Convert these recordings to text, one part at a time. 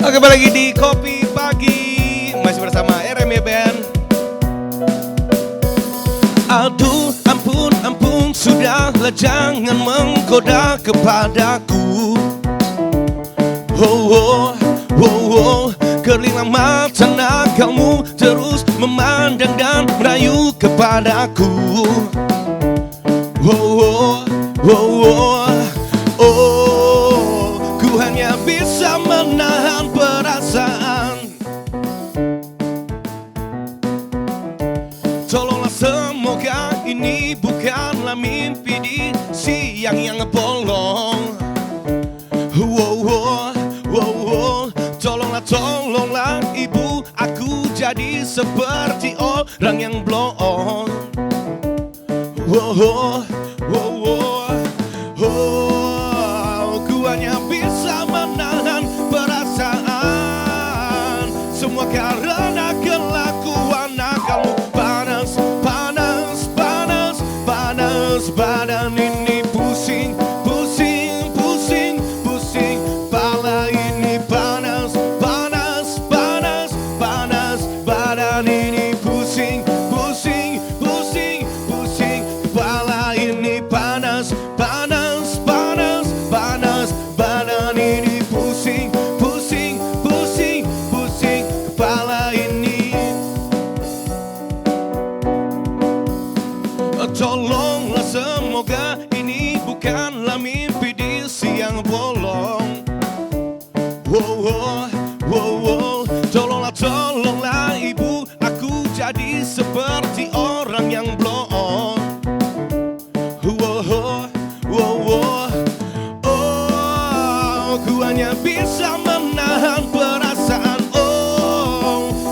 Kembali lagi di Kopi Pagi, masih bersama RMY Band. Aduh ampun ampun, sudahlah jangan menggoda kepadaku. Oh, kerlinglah mata nakalmu terus memandang dan merayu kepadaku. Ku hanya bisa menahan perasaan. Tolonglah, semoga ini bukanlah mimpi di siang yang bolong. Tolonglah ibu, aku jadi seperti orang yang blong. Ku hanya bisa menahan perasaan, semua karena kelakuan nakalmu. Panas, panas, panas, panas, badan ini pusing, pusing, pusing, pusing. Pala ini panas, panas, panas, panas, badan ini pusing, pusing, pusing, pusing. Kepala ini panas, panas, panas, panas, badan ini pusing, pusing, pusing, pusing. Kepala ini. Tolonglah, semoga ini bukanlah mimpi di siang bolong. Tolonglah ibu, aku jadi seperti orang yang blong. Ku hanya bisa menahan perasaan.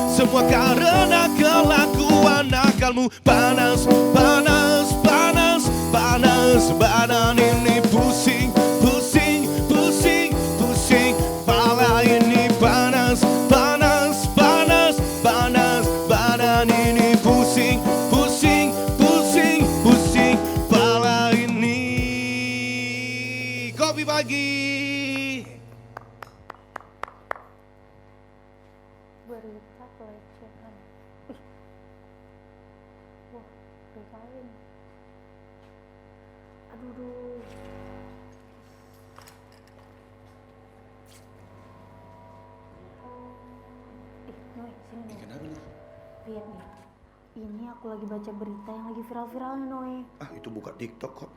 Semua karena kelakuan nakalmu. Panas, panas, panas, panas, badan ini pusing, pusing, pusing, pusing. Kepala ini panas, panas, panas, panas, badan ini pusing, pusing, pusing, pusing. Kepala ini. Kopi Pagi. Berita pelecehan. Wah, berita ini. Aduh. Noe, sini Noe. Kenapa nih? Lihat nih. Ini aku lagi baca berita yang lagi viral-viralnya Noe. Itu buka TikTok kok.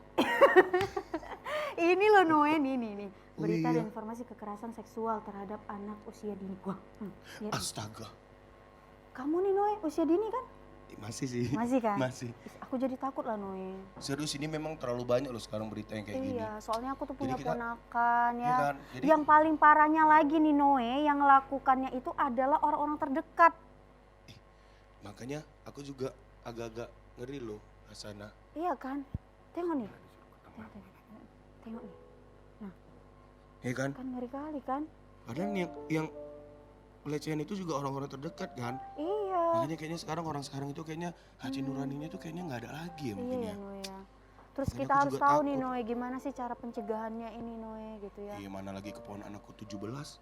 Ini loh Noe, nih. Berita Oh, iya. dan informasi kekerasan seksual terhadap anak usia dini. Wah, lihat nih. Astaga. Kamu nih Noe, usia dini kan? Masih sih. Masih kan? Masih. Ih, aku jadi takut lah Noe. Serius, ini memang terlalu banyak loh sekarang berita yang kayak gini. Iya, soalnya aku tuh punya Jadi kita- ponakan ya. Iya kan? Jadi- Yang paling parahnya lagi nih Noe, yang melakukannya itu adalah orang-orang terdekat. Makanya aku juga agak-agak ngeri loh, Hasana. Iya kan? Tengok nih. Tengok nih. Ya kan? Kan ngeri kali kan? Padahal yang pelecehan itu juga orang-orang terdekat kan. Iya. Makanya kayaknya sekarang itu kayaknya hati nuraninya tuh kayaknya nggak ada lagi ya mungkin Iya ya. Noe ya. Terus Makanya kita aku harus juga tahu nih takut. Noe, gimana sih cara pencegahannya ini Noe gitu ya. Iya, mana lagi keponakan aku 17.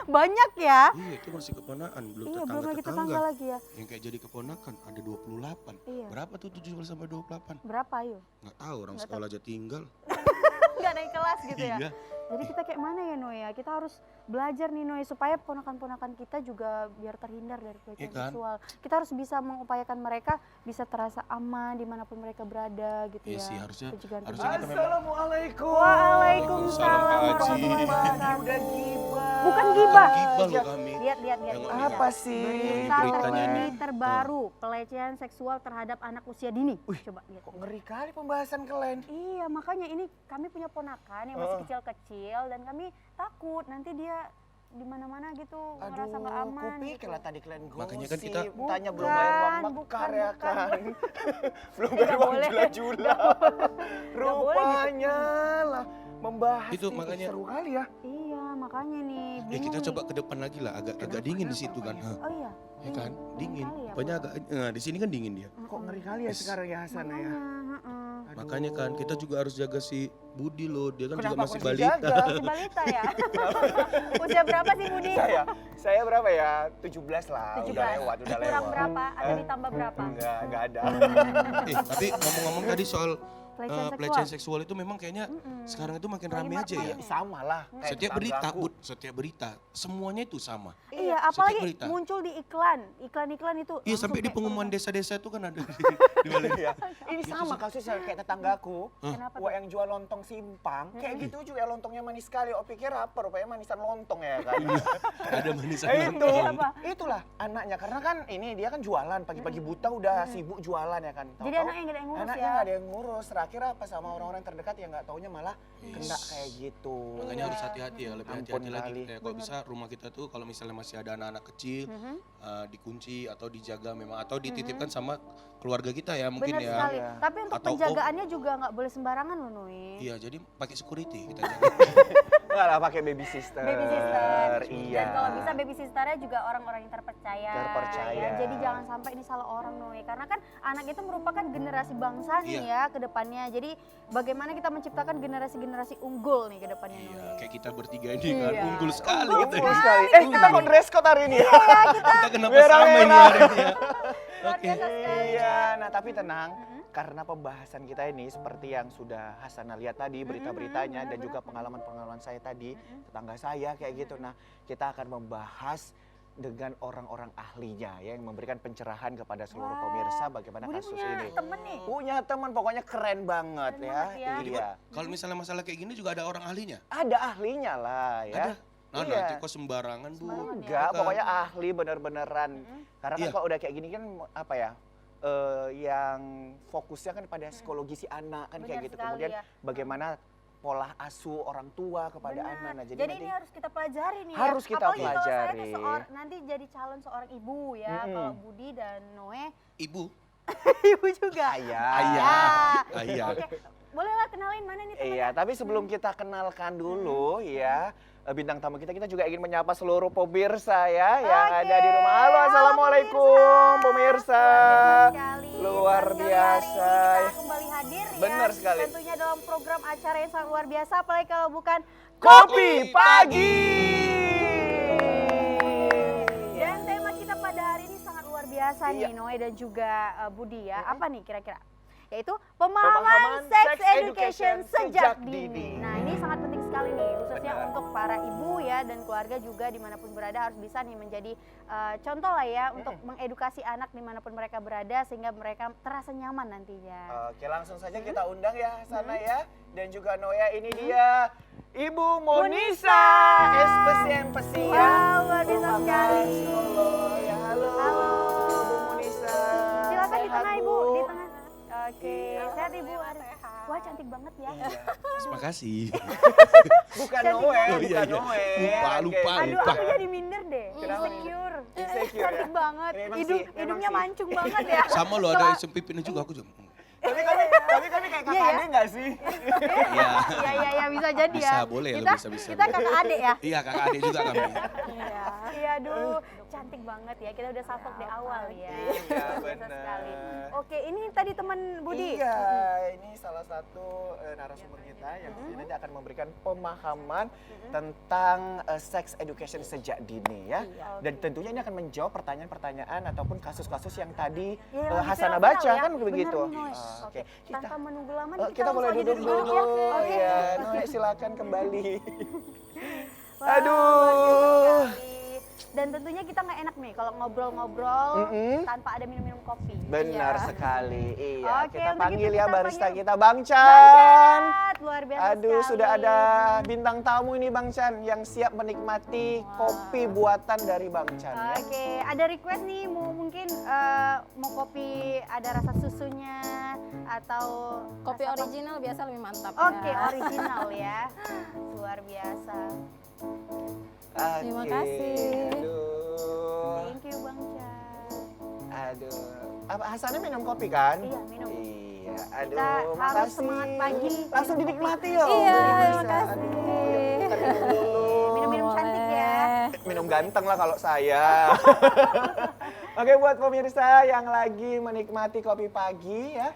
Banyak ya? Iya, itu masih keponakan, belum Iya, belum lagi tetangga tetangga-tetangga. lagi ya. Yang kayak jadi keponakan ada 28. Iya. Berapa tuh 17 sampai 28? Berapa ayo? Nggak tahu, orang Nggak sekolah aja tinggal. Nggak naik kelas gitu ya. Iya. Jadi kita kayak mana ya Noe ya? Kita harus belajar nih Noe supaya ponakan-ponakan kita juga biar terhindar dari pelecehan Iya kan? seksual. Kita harus bisa mengupayakan mereka bisa terasa aman dimanapun mereka berada gitu Iya ya. sih, harusnya Pencegahan- kita memang. Assalamualaikum. Waalaikumsalam Waalaikumsalam, Pak Haji. warahmatullahi wabarakatuh. Udah gibah. Bukan gibah. Gibah loh kami. Lihat. Jangan Apa sih? Berita beritanya terkini ini. terbaru pelecehan seksual terhadap anak usia dini. Coba lihat. Kok ngeri kali pembahasan kalian? Iya, makanya ini kami punya ponakan yang masih kecil-kecil dan kami takut nanti dia di mana-mana gitu ngerasa Aduh, nggak aman. kupikir lah tadi kalian gosip. Makanya kan kita- tanya belum bayar uang Bukan, mekar bukan, ya bukan. kan? Belum Nggak bayar uang boleh. jula-jula. Nggak boleh gitu. Rupanya lah membahas Itu ini makanya- seru kali ya. Iya, makanya nih. Ya bingung kita nih. coba ke depan lagi lah, agak dingin di situ kan. Hah, Oh iya. ya kan? Dingin. kali ya, Pokoknya agak di sini kan dingin dia. Kok ngeri kali ya sekarang ya Hasan ya. Makanya, heeh. Makanya kan kita juga harus jaga si Budi loh, dia kan juga Kenapa masih harus balita. dijaga? Masih balita ya? Usia berapa sih Budi? Saya berapa ya? 17 lah. 17. Udah lewat, udah lewat. Kurang berapa? Atau ditambah berapa? Enggak ada. Tapi ngomong-ngomong tadi soal Pelecehan pelecehan seksual itu memang kayaknya sekarang itu makin rame aja ya. Sama lah. kayak Setiap berita, tetanggaku. Bud, setiap berita semuanya itu sama. Iya, Setiap apalagi berita. muncul di iklan-iklan itu. Iya, langsung sampai di kayak pengumuman keluar. desa-desa itu kan ada di balik. Iya. Ini sama kasusnya kayak tetanggaku. Kenapa Wah tuh? yang jual lontong simpang, kayak gitu juga lontongnya manis sekali. Oh pikir apa? Rupanya manisan lontong ya kan. Ada manisan Itu, lontong. Apa? itulah anaknya. Karena kan ini dia kan jualan, pagi-pagi buta udah sibuk jualan ya kan. Jadi Tahu-tahu anaknya nggak ada yang ngurus anaknya ya? nggak ada yang ngurus. Terakhir apa sama orang-orang terdekat yang nggak taunya malah kena kayak gitu. Makanya harus hati-hati ya, lebih Ampun hati-hati lagi. kali. Kayak kalau bisa rumah kita tuh kalau misalnya masih ada anak-anak kecil, dikunci atau dijaga memang atau dititipkan sama keluarga kita ya mungkin Benar ya. sekali. Iya. Tapi untuk Atau penjagaannya juga nggak boleh sembarangan loh Nui. Iya, jadi pakai security kita jaga. Enggak lah pakai baby sister. Baby sister. Iya. Dan kalau bisa baby sisternya juga orang-orang yang terpercaya. Terpercaya. Ya. Jadi jangan sampai ini salah orang Nui. Karena kan anak itu merupakan generasi bangsa nih Iya. ya ke depannya. Jadi bagaimana kita menciptakan generasi-generasi unggul nih ke depannya Iya, Nui. kayak kita bertiga ini kan Iya. unggul sekali Unggul kita. Betul ini. sekali. Kita kok dress code hari ini ya? Kita kenapa sama ini Merah-merah. hari ini ya? Luar biasa sekali. Iya, nah tapi tenang, karena pembahasan kita ini seperti yang sudah Hasanah lihat tadi berita-beritanya dan juga pengalaman-pengalaman saya tadi, tetangga saya kayak gitu. Nah, kita akan membahas dengan orang-orang ahlinya ya, yang memberikan pencerahan kepada seluruh Wah, pemirsa bagaimana Budi kasus punya ini. temen nih. Punya teman pokoknya keren banget Keren ya. banget ya. Iya. Kalau misalnya masalah kayak gini juga ada orang ahlinya. Ada ahlinya lah ya. Ada. Nah, Iya. nanti kok sembarangan, Bu. Enggak, Bukan. pokoknya ahli bener-beneran. Karena kan Iya. kalau udah kayak gini kan apa ya? Yang fokusnya kan pada psikologi si anak kan kayak Benar gitu. sekali Kemudian ya. bagaimana pola asuh orang tua kepada Benar. anak. Nah, Jadi nanti ini harus kita pelajari nih Harus ya. kita Apalagi kalau saya pelajari. tuh nanti jadi calon seorang ibu ya. Kalau Budi dan Noe, Ibu. ibu juga. ayah. Ayah. Ya. Ayah. Oke, bolehlah kenalin mana nih temennya? Iya, tapi sebelum kita kenalkan dulu ya bintang tamu kita juga ingin menyapa seluruh pemirsa ya yang Oke. ada di rumah. Halo, Halo, assalamualaikum pemirsa. sekali. Luar Senang sekali biasa. hari ini kita kembali hadir ya. Benar sekali. Tentunya dalam program acara yang sangat luar biasa, apalagi kalau bukan Kopi Pagi. Dan tema kita pada hari ini sangat luar biasa Iya. nih Noe dan juga Budi ya. Apa nih kira-kira? Yaitu Pemahaman pemahaman sex sex education education sejak sejak dini. dini. Nah ini sangat penting sekali nih, khususnya Benar. untuk para ibu ya dan keluarga juga dimanapun berada harus bisa nih menjadi contoh lah ya untuk mengedukasi anak dimanapun mereka berada sehingga mereka terasa nyaman nantinya. Oke, langsung saja kita undang ya sana ya. Dan juga Noya, ini dia Ibu Monisa. Espesi ya. Wow, luar biasa sekali. Ya, halo. Halo. Ibu Monisa. Silakan di Sehat, tengah Ibu, di tengah. Oke, Iya. sehat Ibu. Wah cantik banget ya. Terima kasih. Bukan Cantik Noe, banget. bukan Iya, iya. Noe. Lupa. Aduh, Lupa. aku jadi minder deh. Kenapa? Insecure. Insecure Cantik ya? banget. Memang sih, Hidung, memang hidungnya sih. mancung banget ya. Sama lo ada isem pipitnya juga aku juga. Tapi kami kayak kakak Iya, ya. adik nggak sih? Iya. Iya, bisa jadi ya. Bisa, boleh ya, Kita, bisa. kita kakak adik ya. Iya, kakak adik juga kami. Iya. Iya, aduh, cantik banget ya. Kita udah salvok di awal ya. Iya, Biasa benar. sekali. Oke, ini tadi teman Budi. Iya, ini salah satu narasumber kita yang nanti akan memberikan pemahaman tentang sex education sejak dini ya. Iya, Dan tentunya ini akan menjawab pertanyaan-pertanyaan ataupun kasus-kasus yang tadi Iya, yang Hasanah viral-viral baca ya. kan begitu. Benar nih, Noe. Oke, Tanpa menunggu lama Oh, nih, kita boleh langsung aja duduk dulu. ya. Oke. Ya, Noe silakan kembali. Wah, Aduh. luar biasa sekali. Dan tentunya kita nggak enak nih kalau ngobrol-ngobrol tanpa ada minum-minum kopi. Benar Iya. sekali. Iya, Oke, kita untuk panggil itu ya kita barista panggil. kita Bang Chan. Bang Chan, luar biasa Aduh, sekali. sudah ada bintang tamu ini Bang Chan yang siap menikmati kopi buatan dari Bang Chan ya. Oke, ada request nih mungkin mau kopi ada rasa susunya atau Kopi rasa apa? original biasa lebih mantap. Oke, ya. original ya. Luar biasa. Terima Oke, kasih. Aduh. Thank you Bang Chan. Aduh. Apa Hasannya minum kopi kan? Iya, minum. Iya, aduh. Kita harus makasih. semangat pagi. Langsung minum dinikmati kopi. ya. Iya, Bisa. terima kasih. Aduh, kita minum dulu. Minum-minum cantik ya. Minum ganteng lah kalau saya. Oke, buat pemirsa yang lagi menikmati kopi pagi ya.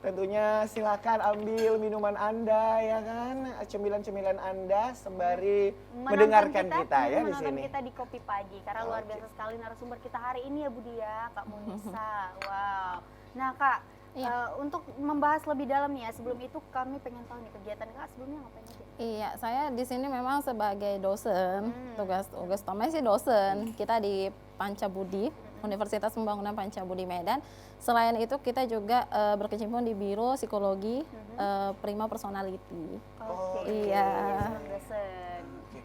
tentunya silakan ambil minuman Anda ya kan, cemilan-cemilan Anda sembari mendengarkan kita ya di menonton sini. kita di Kopi Pagi karena luar Oke. biasa sekali narasumber kita hari ini ya Budi ya, Kak Munisa. Wow. Nah Kak, Iya. untuk membahas lebih dalam nih ya, sebelum itu kami pengen tahu nih kegiatan Kak sebelumnya ngapain aja? Iya, saya di sini memang sebagai dosen, tugas utamanya sih dosen. Kita di Pancabudi, Universitas Pembangunan Pancabudi Medan. Selain itu kita juga berkecimpung di Biro Psikologi Prima Personality. Oke. Iya. Jadi seorang dosen. Oke.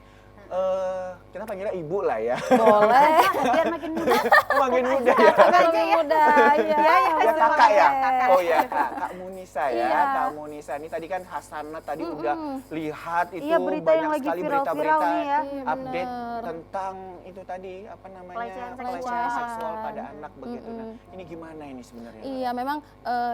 Kita panggilnya ibu lah ya. Boleh. Biar makin muda. Makin muda ya. Lebih muda, iya. Ya kakak ya? Kakak. Oh ya Kak Munisa ya. Iya. Kak Munisa ini tadi kan Hasanah tadi udah lihat itu Iya, berita banyak yang lagi sekali viral-viral berita-berita nih ya. Iya, update bener. tentang itu tadi apa namanya Pelecehan pelecehan seksual. seksual pada anak begitu. Nah, ini gimana ini sebenarnya? Iya, memang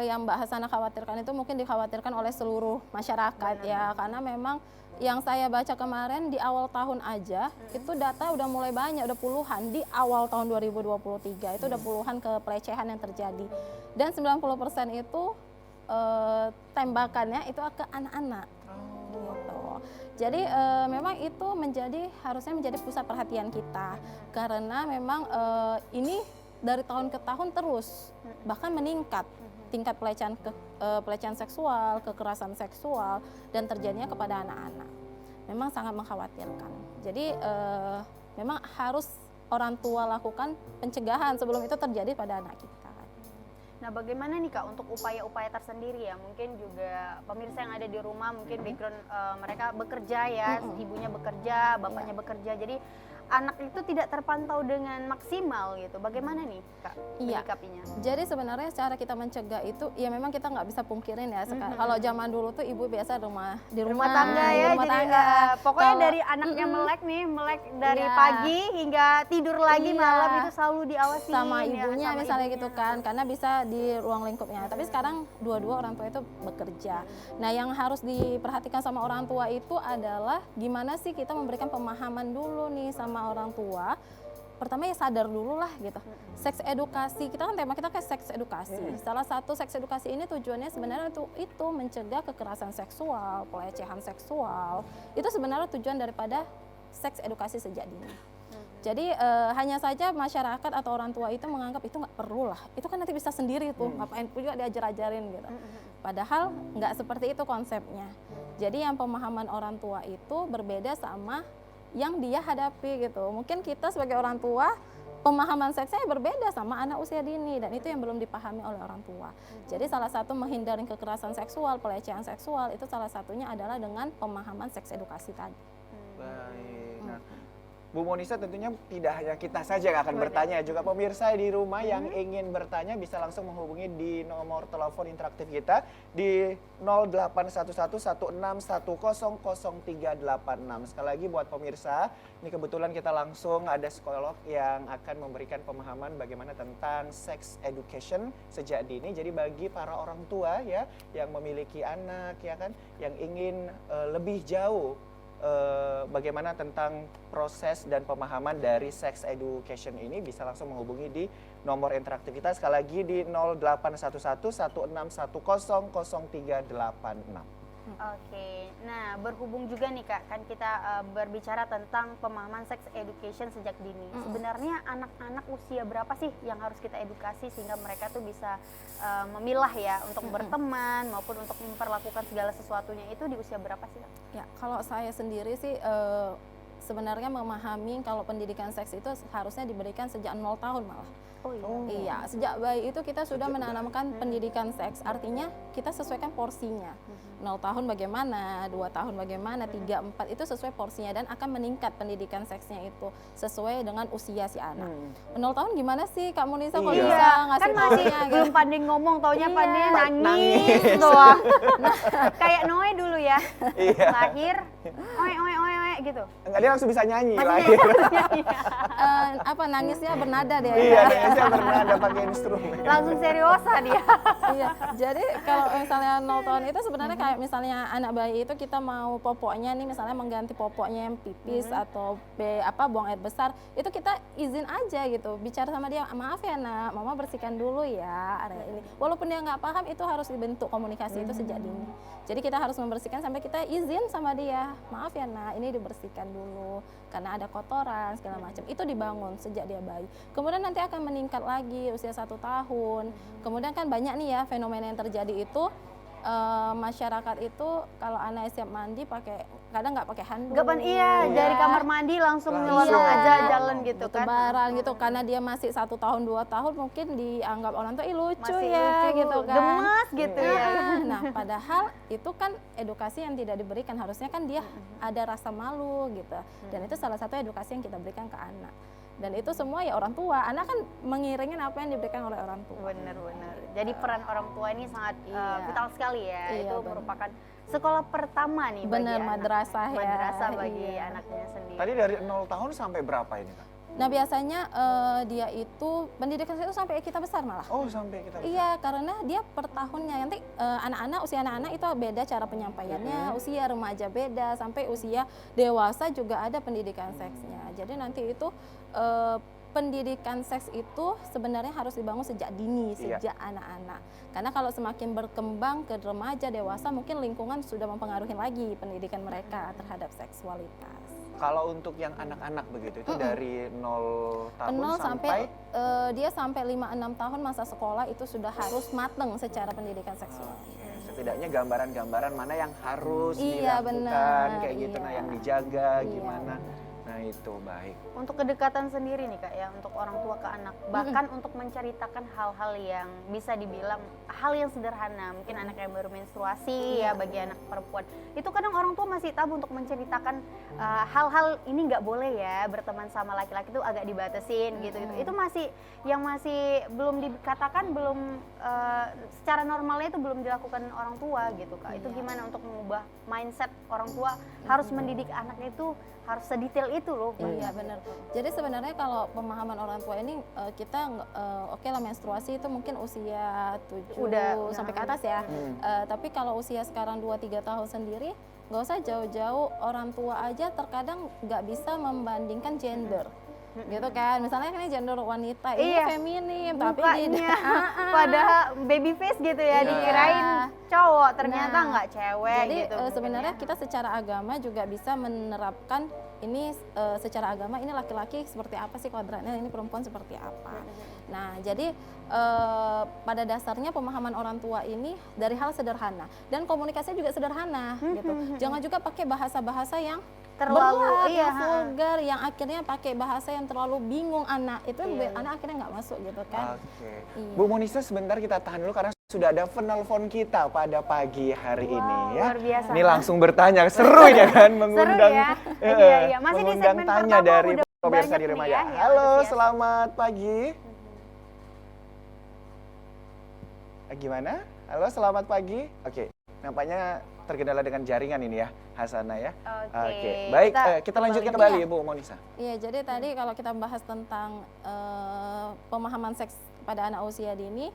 yang Mbak Hasanah khawatirkan itu mungkin dikhawatirkan oleh seluruh masyarakat ya, karena memang yang saya baca kemarin di awal tahun aja itu data udah mulai banyak, udah puluhan di awal tahun 2023 itu udah puluhan pelecehan yang terjadi dan 90% itu tembakannya itu ke anak-anak. Gitu. Jadi memang itu harusnya menjadi pusat perhatian kita karena memang ini dari tahun ke tahun terus bahkan meningkat tingkat pelecehan seksual, kekerasan seksual dan terjadinya kepada anak-anak. Memang sangat mengkhawatirkan. Jadi memang harus orang tua lakukan pencegahan sebelum itu terjadi pada anak kita. Nah, bagaimana nih Kak untuk upaya-upaya tersendiri ya? Mungkin juga pemirsa yang ada di rumah mungkin background mereka bekerja ya, ibunya bekerja, bapaknya bekerja. Jadi anak itu tidak terpantau dengan maksimal gitu. Bagaimana nih Kak Iya. menyikapinya? Jadi sebenarnya cara kita mencegah itu ya memang kita nggak bisa pungkirin ya. Kalau zaman dulu tuh ibu biasa di rumah Tangga di ya, rumah jadi tangga. pokoknya Kalau- dari anaknya melek dari Iya. pagi hingga tidur lagi Iya. malam itu selalu diawasi sama ibunya misalnya gitu kan, karena bisa di ruang lingkupnya. Tapi sekarang dua-dua orang tua itu bekerja. Nah, yang harus diperhatikan sama orang tua itu adalah gimana sih kita memberikan pemahaman dulu nih sama orang tua. Pertama ya sadar dulu lah gitu. Seks edukasi, kita kan tema kita kayak seks edukasi. Salah satu seks edukasi ini tujuannya sebenarnya itu mencegah kekerasan seksual, pelecehan seksual. Itu sebenarnya tujuan daripada seks edukasi sejak dini. Jadi hanya saja masyarakat atau orang tua itu menganggap itu nggak perlu lah. Itu kan nanti bisa sendiri tuh, ngapain juga diajar-ajarin gitu. Padahal nggak seperti itu konsepnya. Jadi yang pemahaman orang tua itu berbeda sama yang dia hadapi gitu. Mungkin kita sebagai orang tua pemahaman seksnya berbeda sama anak usia dini dan itu yang belum dipahami oleh orang tua. Jadi salah satu menghindari kekerasan seksual, pelecehan seksual itu salah satunya adalah dengan pemahaman seks edukasi tadi. Baik. Nah, Bu Monisa tentunya tidak hanya kita saja yang akan bertanya, juga pemirsa di rumah yang ingin bertanya bisa langsung menghubungi di nomor telepon interaktif kita di 081116100386. Sekali lagi buat pemirsa, ini kebetulan kita langsung ada psikolog yang akan memberikan pemahaman bagaimana tentang sex education sejak dini. Jadi bagi para orang tua ya yang memiliki anak ya kan, yang ingin lebih jauh bagaimana tentang proses dan pemahaman dari sex education ini bisa langsung menghubungi di nomor interaktif kita sekali lagi di 081116100386. Oke, nah berhubung juga nih Kak, kan kita berbicara tentang pemahaman sex education sejak dini. Sebenarnya anak-anak usia berapa sih yang harus kita edukasi sehingga mereka tuh bisa memilah ya untuk berteman maupun untuk memperlakukan segala sesuatunya itu di usia berapa sih Kak? Ya, kalau saya sendiri sih sebenarnya memahami kalau pendidikan seks itu harusnya diberikan sejak 0 tahun malah. Oh iya. Iya, sejak bayi itu kita sudah menanamkan pendidikan seks. Artinya kita sesuaikan porsinya. 0 tahun bagaimana, 2 tahun bagaimana, 3, 4 itu sesuai porsinya dan akan meningkat pendidikan seksnya itu sesuai dengan usia si anak. 0 tahun gimana sih Kak Munisa kalau Iya. bisa ngasih Kan masih taunya gitu? belum pandai ngomong, taunya Iya. pandai Nangis. nangis doang. Kayak Noe dulu ya, Iya. lahir, oe gitu? Enggak, dia langsung bisa nyanyi Masih lahir. Nangisnya bernada dia. Iya, dia bernada pakai instrumen. Langsung seriosa dia. Iya, jadi kalau misalnya 0 tahun itu sebenarnya kayak misalnya anak bayi itu kita mau popoknya nih misalnya mengganti popoknya yang pipis atau buang air besar, itu kita izin aja gitu, bicara sama dia, maaf ya nak, mama bersihkan dulu ya area ini. Walaupun dia nggak paham, itu harus dibentuk komunikasi itu sejak dini. Jadi kita harus membersihkan sampai kita izin sama dia, maaf ya nak, ini dibersihkan dulu karena ada kotoran segala macam. Itu dibangun sejak dia bayi. Kemudian nanti akan meningkat lagi usia 1 tahun. Kemudian kan banyak nih ya fenomena yang terjadi itu. Masyarakat itu kalau anak siap mandi kadang nggak pakai handuk. Iya, dari kamar mandi langsung nyelonong aja jalan gitu kan. Tebaran gitu karena dia masih 1 tahun 2 tahun mungkin dianggap orang tua lucu Masih ya lucu, gitu kan. gemes gitu ya. Nah, padahal itu kan edukasi yang tidak diberikan, harusnya kan dia ada rasa malu gitu. Dan itu salah satu edukasi yang kita berikan ke anak. Dan itu semua ya orang tua, anak kan mengiringin apa yang diberikan oleh orang tua. Bener-bener. Jadi peran orang tua ini sangat vital sekali ya. Iya, Itu bener. merupakan sekolah pertama nih Bener, bagi anak. madrasah ya. Madrasah bagi Iya. anaknya sendiri. Tadi dari 0 tahun sampai berapa ini, Kak? Nah biasanya dia itu pendidikan itu sampai kita besar malah. Oh, sampai kita Iya, karena dia per tahunnya nanti usia anak-anak itu beda cara penyampaiannya, usia remaja beda, sampai usia dewasa juga ada pendidikan seksnya. Jadi nanti itu pendidikan seks itu sebenarnya harus dibangun sejak dini, sejak anak-anak. Karena kalau semakin berkembang ke remaja, dewasa, mungkin lingkungan sudah mempengaruhi lagi pendidikan mereka terhadap seksualitas. Kalau untuk yang anak-anak begitu itu dari 0 tahun 0 sampai dia sampai 5-6 tahun masa sekolah itu sudah harus mateng secara pendidikan seksual. setidaknya gambaran-gambaran mana yang harus Iya, dilakukan benar, kayak gitu, nah iya. yang dijaga Iya. gimana. Nah itu baik. Untuk kedekatan sendiri nih Kak ya, untuk orang tua ke anak, bahkan untuk menceritakan hal-hal yang bisa dibilang hal yang sederhana, mungkin anak yang baru menstruasi ya bagi anak perempuan, itu kadang orang tua masih tabu untuk menceritakan hal-hal ini nggak boleh ya, berteman sama laki-laki itu agak dibatasin gitu. Itu masih belum dikatakan, belum secara normalnya itu belum dilakukan orang tua gitu Kak. Itu gimana untuk mengubah mindset orang tua harus mendidik anaknya itu harus sedetail itu loh. Iya benar. Jadi sebenarnya kalau pemahaman orang tua ini kita oke lah menstruasi itu mungkin usia 7 Udah, sampai ke atas ya. Tapi kalau usia sekarang 2-3 tahun sendiri nggak usah jauh-jauh, orang tua aja terkadang nggak bisa membandingkan gender. Gitu kan, misalnya ini gender wanita, ini feminim, tapi Mukanya pada baby face gitu ya, dikirain cowok, ternyata nggak cewek. Jadi gitu sebenarnya kita secara agama juga bisa menerapkan ini secara agama ini laki-laki seperti apa sih kodratnya, ini perempuan seperti apa. Nah jadi pada dasarnya pemahaman orang tua ini dari hal sederhana dan komunikasinya juga sederhana gitu. Jangan juga pakai bahasa-bahasa yang terlalu berat, vulgar, yang akhirnya pakai bahasa yang terlalu bingung anak, itu anak akhirnya nggak masuk gitu kan. Oke. Iya. Bu Monisa sebentar kita tahan dulu karena sudah ada penelpon kita pada pagi hari ini ya. Luar biasa. Ini langsung bertanya, seru ya kan mengundang. Seru ya. Iya. Masih di mengundang segmen tanya pertama dari udah pemirsa banyak di nih rumah ya ya. yang Halo, antusias. selamat pagi. Gimana? Halo, selamat pagi. Oke, nampaknya terkendala dengan jaringan ini ya, Hasana ya. Oke. Baik, kita lanjutkan kembali Bu Monisa. Iya, jadi tadi kalau kita bahas tentang pemahaman seks pada anak usia dini,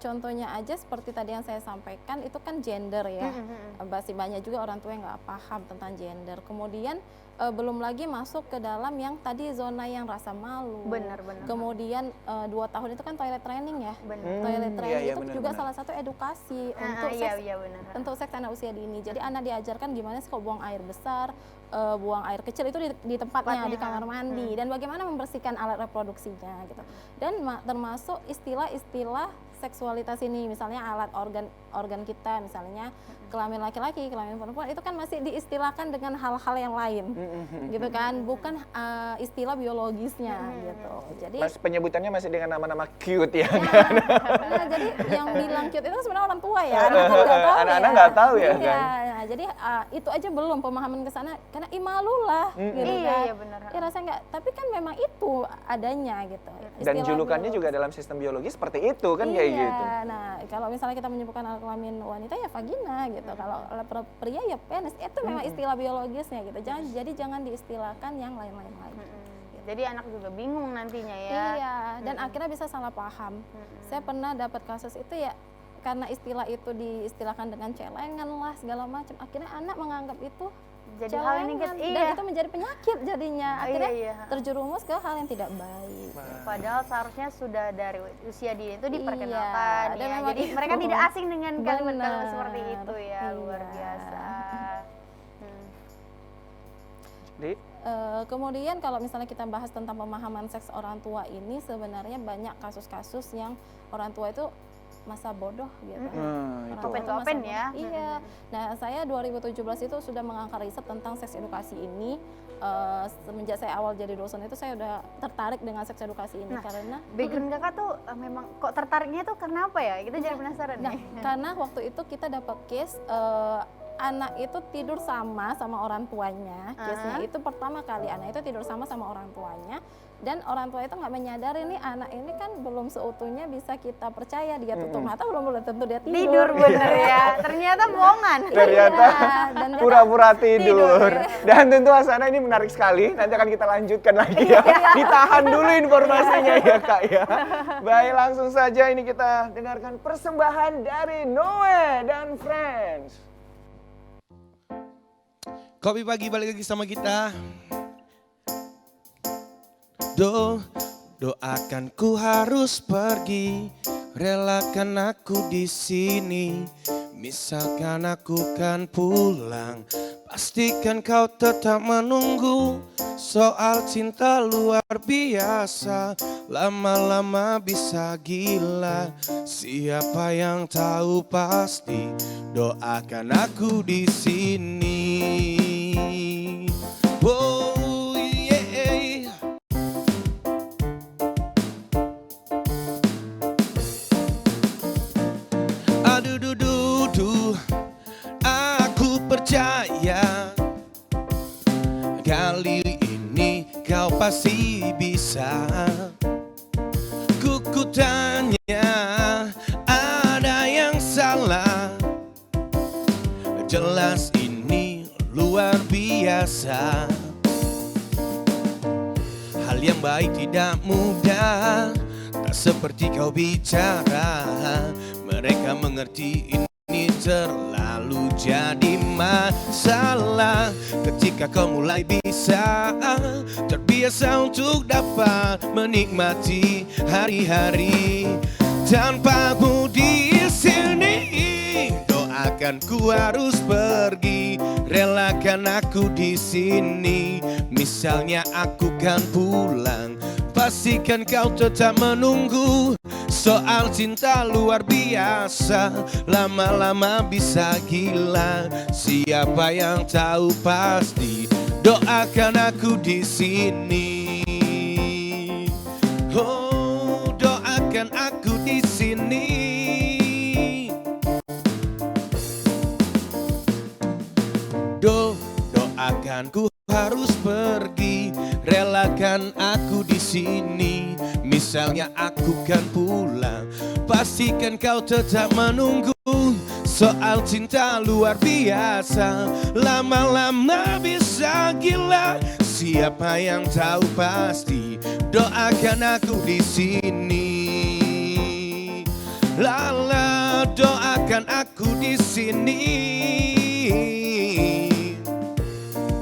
contohnya aja seperti tadi yang saya sampaikan, itu kan gender ya. Masih banyak juga orang tua yang nggak paham tentang gender. Kemudian belum lagi masuk ke dalam yang tadi zona yang rasa malu. Benar. Kemudian 2 tahun itu kan toilet training ya. Toilet Iya, training iya, itu benar, juga benar. salah satu edukasi untuk Iya, seks benar. untuk seks anak usia dini. Jadi anak diajarkan gimana sih kalau buang air besar, buang air kecil itu di tempatnya, di kamar mandi, dan bagaimana membersihkan alat reproduksinya gitu. Dan termasuk istilah-istilah seksualitas ini, misalnya alat organ kita, misalnya kelamin laki-laki, kelamin perempuan, itu kan masih diistilahkan dengan hal-hal yang lain, gitu kan, bukan istilah biologisnya gitu. Jadi Penyebutannya masih dengan nama-nama cute ya. nah, jadi yang bilang cute itu sebenarnya orang tua ya, Anak-anak nggak tahu ya, Iya, kan? nah, jadi itu aja belum pemahaman ke sana, karena malu lah, gitu kan. Iya benar. ya rasanya enggak, tapi kan memang itu adanya gitu. Dan Istilah julukannya biologis. juga dalam sistem biologi seperti itu kan kayak Iya, gitu. nah kalau misalnya kita menyebutkan alat kelamin wanita ya vagina gitu, kalau alat pria ya penis, itu memang istilah biologisnya gitu. Jadi jangan diistilahkan yang lain-lain lagi. Jadi anak juga bingung nantinya ya. Iya, dan akhirnya bisa salah paham. Saya pernah dapat kasus itu ya, karena istilah itu diistilahkan dengan celengan lah segala macam, akhirnya anak menganggap itu Jadi hal yang celengan, negatif, dan iya. itu menjadi penyakit jadinya, akhirnya iya. terjerumus ke hal yang tidak baik. Padahal seharusnya sudah dari usia dini itu diperkenalkan Iya, dan ya. memang Jadi itu. mereka tidak asing dengan kalimat-kalimat Benar, seperti itu ya. Luar iya. biasa. Di Kemudian kalau misalnya kita bahas tentang pemahaman seks orang tua ini, sebenarnya banyak kasus-kasus yang orang tua itu masa bodoh gitu. itu. Orang tua Open itu to masa open bodoh. ya. Iya. Nah, saya 2017 itu sudah mengangkat riset tentang seks edukasi ini. Semenjak saya awal jadi dosen itu saya udah tertarik dengan seks edukasi ini karena Background kakak tuh memang kok tertariknya tuh karena apa ya? Kita jadi penasaran nah, nih. karena waktu itu kita dapat case anak itu tidur sama orang tuanya. Case-nya itu pertama kali anak itu tidur sama orang tuanya, dan orang tua itu nggak menyadari nih anak ini kan belum seutuhnya bisa kita percaya, dia tutup mata belum tentu dia tidur. Tidur bener ya. Ternyata bohongan. Ternyata dan dia pura-pura tidur. Tidur, Dan tentu Hasana ini menarik sekali. Nanti akan kita lanjutkan lagi ya. Ditahan dulu informasinya ya Kak ya. Baik, langsung saja ini kita dengarkan persembahan dari Noe dan Friends. Kopi pagi balik lagi sama kita. Doakan ku harus pergi, relakan aku di sini. Misalkan aku kan pulang, pastikan kau tetap menunggu. Soal cinta luar biasa, lama-lama bisa gila. Siapa yang tahu pasti, doakan aku di sini. Oh yeah. Aduh duh duh duh, aku percaya kali ini kau pasti bisa. Ku tanya, ada yang salah? Jelas ini luar biasa. Hal yang baik tidak mudah, tak seperti kau bicara. Mereka mengerti ini terlalu jadi masalah. Ketika kau mulai bisa terbiasa untuk dapat menikmati hari-hari tanpamu di sini. Doakan ku harus pergi, relakan aku di sini. Misalnya aku kan pulang, pastikan kau tetap menunggu. Soal cinta luar biasa, lama-lama bisa gila. Siapa yang tahu pasti, doakan aku di sini. Oh, doakan aku di sini. Doakan ku harus pergi, relakan aku di sini. Misalnya aku kan pulang, pastikan kau tetap menunggu. Soal cinta luar biasa, lama-lama bisa gila. Siapa yang tahu pasti, doakan aku di sini. Lala, doakan aku di sini.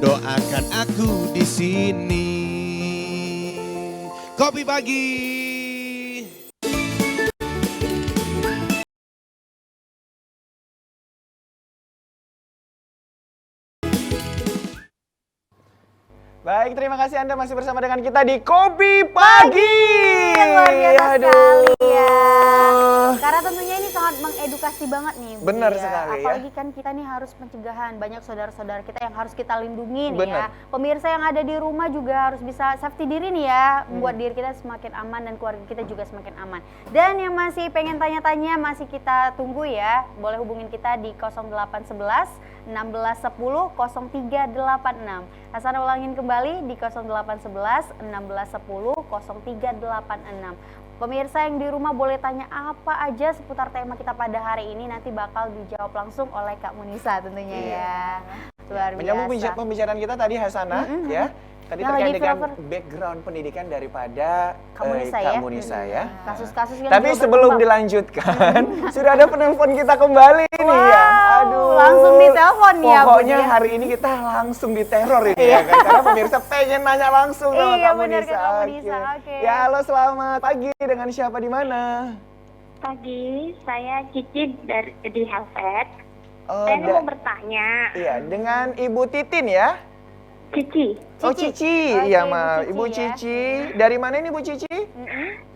Doakan aku di sini. Kopi pagi. Baik, terima kasih Anda masih bersama dengan kita di Kopi Pagi. Luar biasa sekali ya. Karena tentunya ini sangat sangat mengedukasi banget nih, Bu Benar Dia. sekali, ya. Apalagi kan kita nih harus pencegahan, banyak saudara-saudara kita yang harus kita lindungi nih ya. Benar. Pemirsa yang ada di rumah juga harus bisa safety diri nih ya, membuat diri kita semakin aman dan keluarga kita juga semakin aman. Dan yang masih pengen tanya-tanya masih kita tunggu ya, boleh hubungin kita di 0811 1610 0386. Hasan ulangin kembali di 0811 1610 0386. Pemirsa yang di rumah boleh tanya apa aja seputar tema kita pada hari ini, nanti bakal dijawab langsung oleh Kak Munisa tentunya ya. Luar Menyambung biasa. pembicaraan kita tadi Hasanah ya. Tadi Yang terkait lagi dengan viral. background pendidikan daripada Kak Munisa Kak ya. Munisa ya. Kasus-kasus yang Tapi juga sebelum berkembang. dilanjutkan, sudah ada penelpon kita kembali nih ya. Aduh. Langsung ditelepon nih ya, Bu Pokoknya Dia. hari ini kita langsung diteror ini ya kan. Karena pemirsa pengen nanya langsung sama Iya, Kak benar, Munisa. Kak Munisa, oke. Ya halo selamat pagi, dengan siapa di mana? Pagi, saya Cici di Helvet. Oh, Saya mau bertanya, iya, dengan Ibu Titin ya. Cici, Oh Cici. Cici, Oke, iya Ibu Ma. Cici Ibu ya. Cici. Dari mana ini Bu Cici?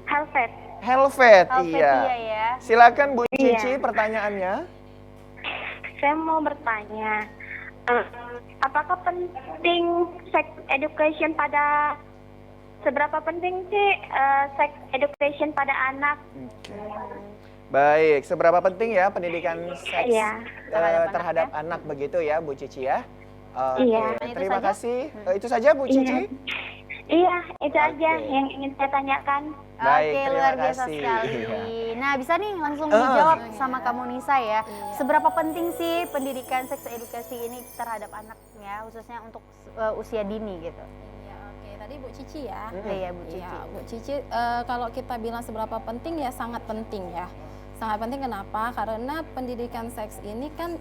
Helvet. Helvet, Helvetia iya. ya. Silakan Bu Iya. Cici pertanyaannya. Saya mau bertanya, apakah penting sex education seberapa penting sih sex education pada anak? Baik, seberapa penting ya pendidikan seks Iya. terhadap anak begitu ya Bu Cici ya? Oke, Iya. Itu terima saja? kasih. Itu saja Bu Cici. Iya, itu aja Oke. yang ingin saya tanyakan. Baik, Oke, terima luar biasa kasih. sekali. Iya. Nah, bisa nih langsung dijawab sama kamu Nisa ya. Seberapa penting sih pendidikan seks edukasi ini terhadap anaknya, khususnya untuk usia dini gitu? Iya, oke. Tadi Bu Cici ya. Iya, Bu Cici. Iya, Bu Cici, kalau kita bilang seberapa penting ya sangat penting ya. Sangat penting kenapa? Karena pendidikan seks ini kan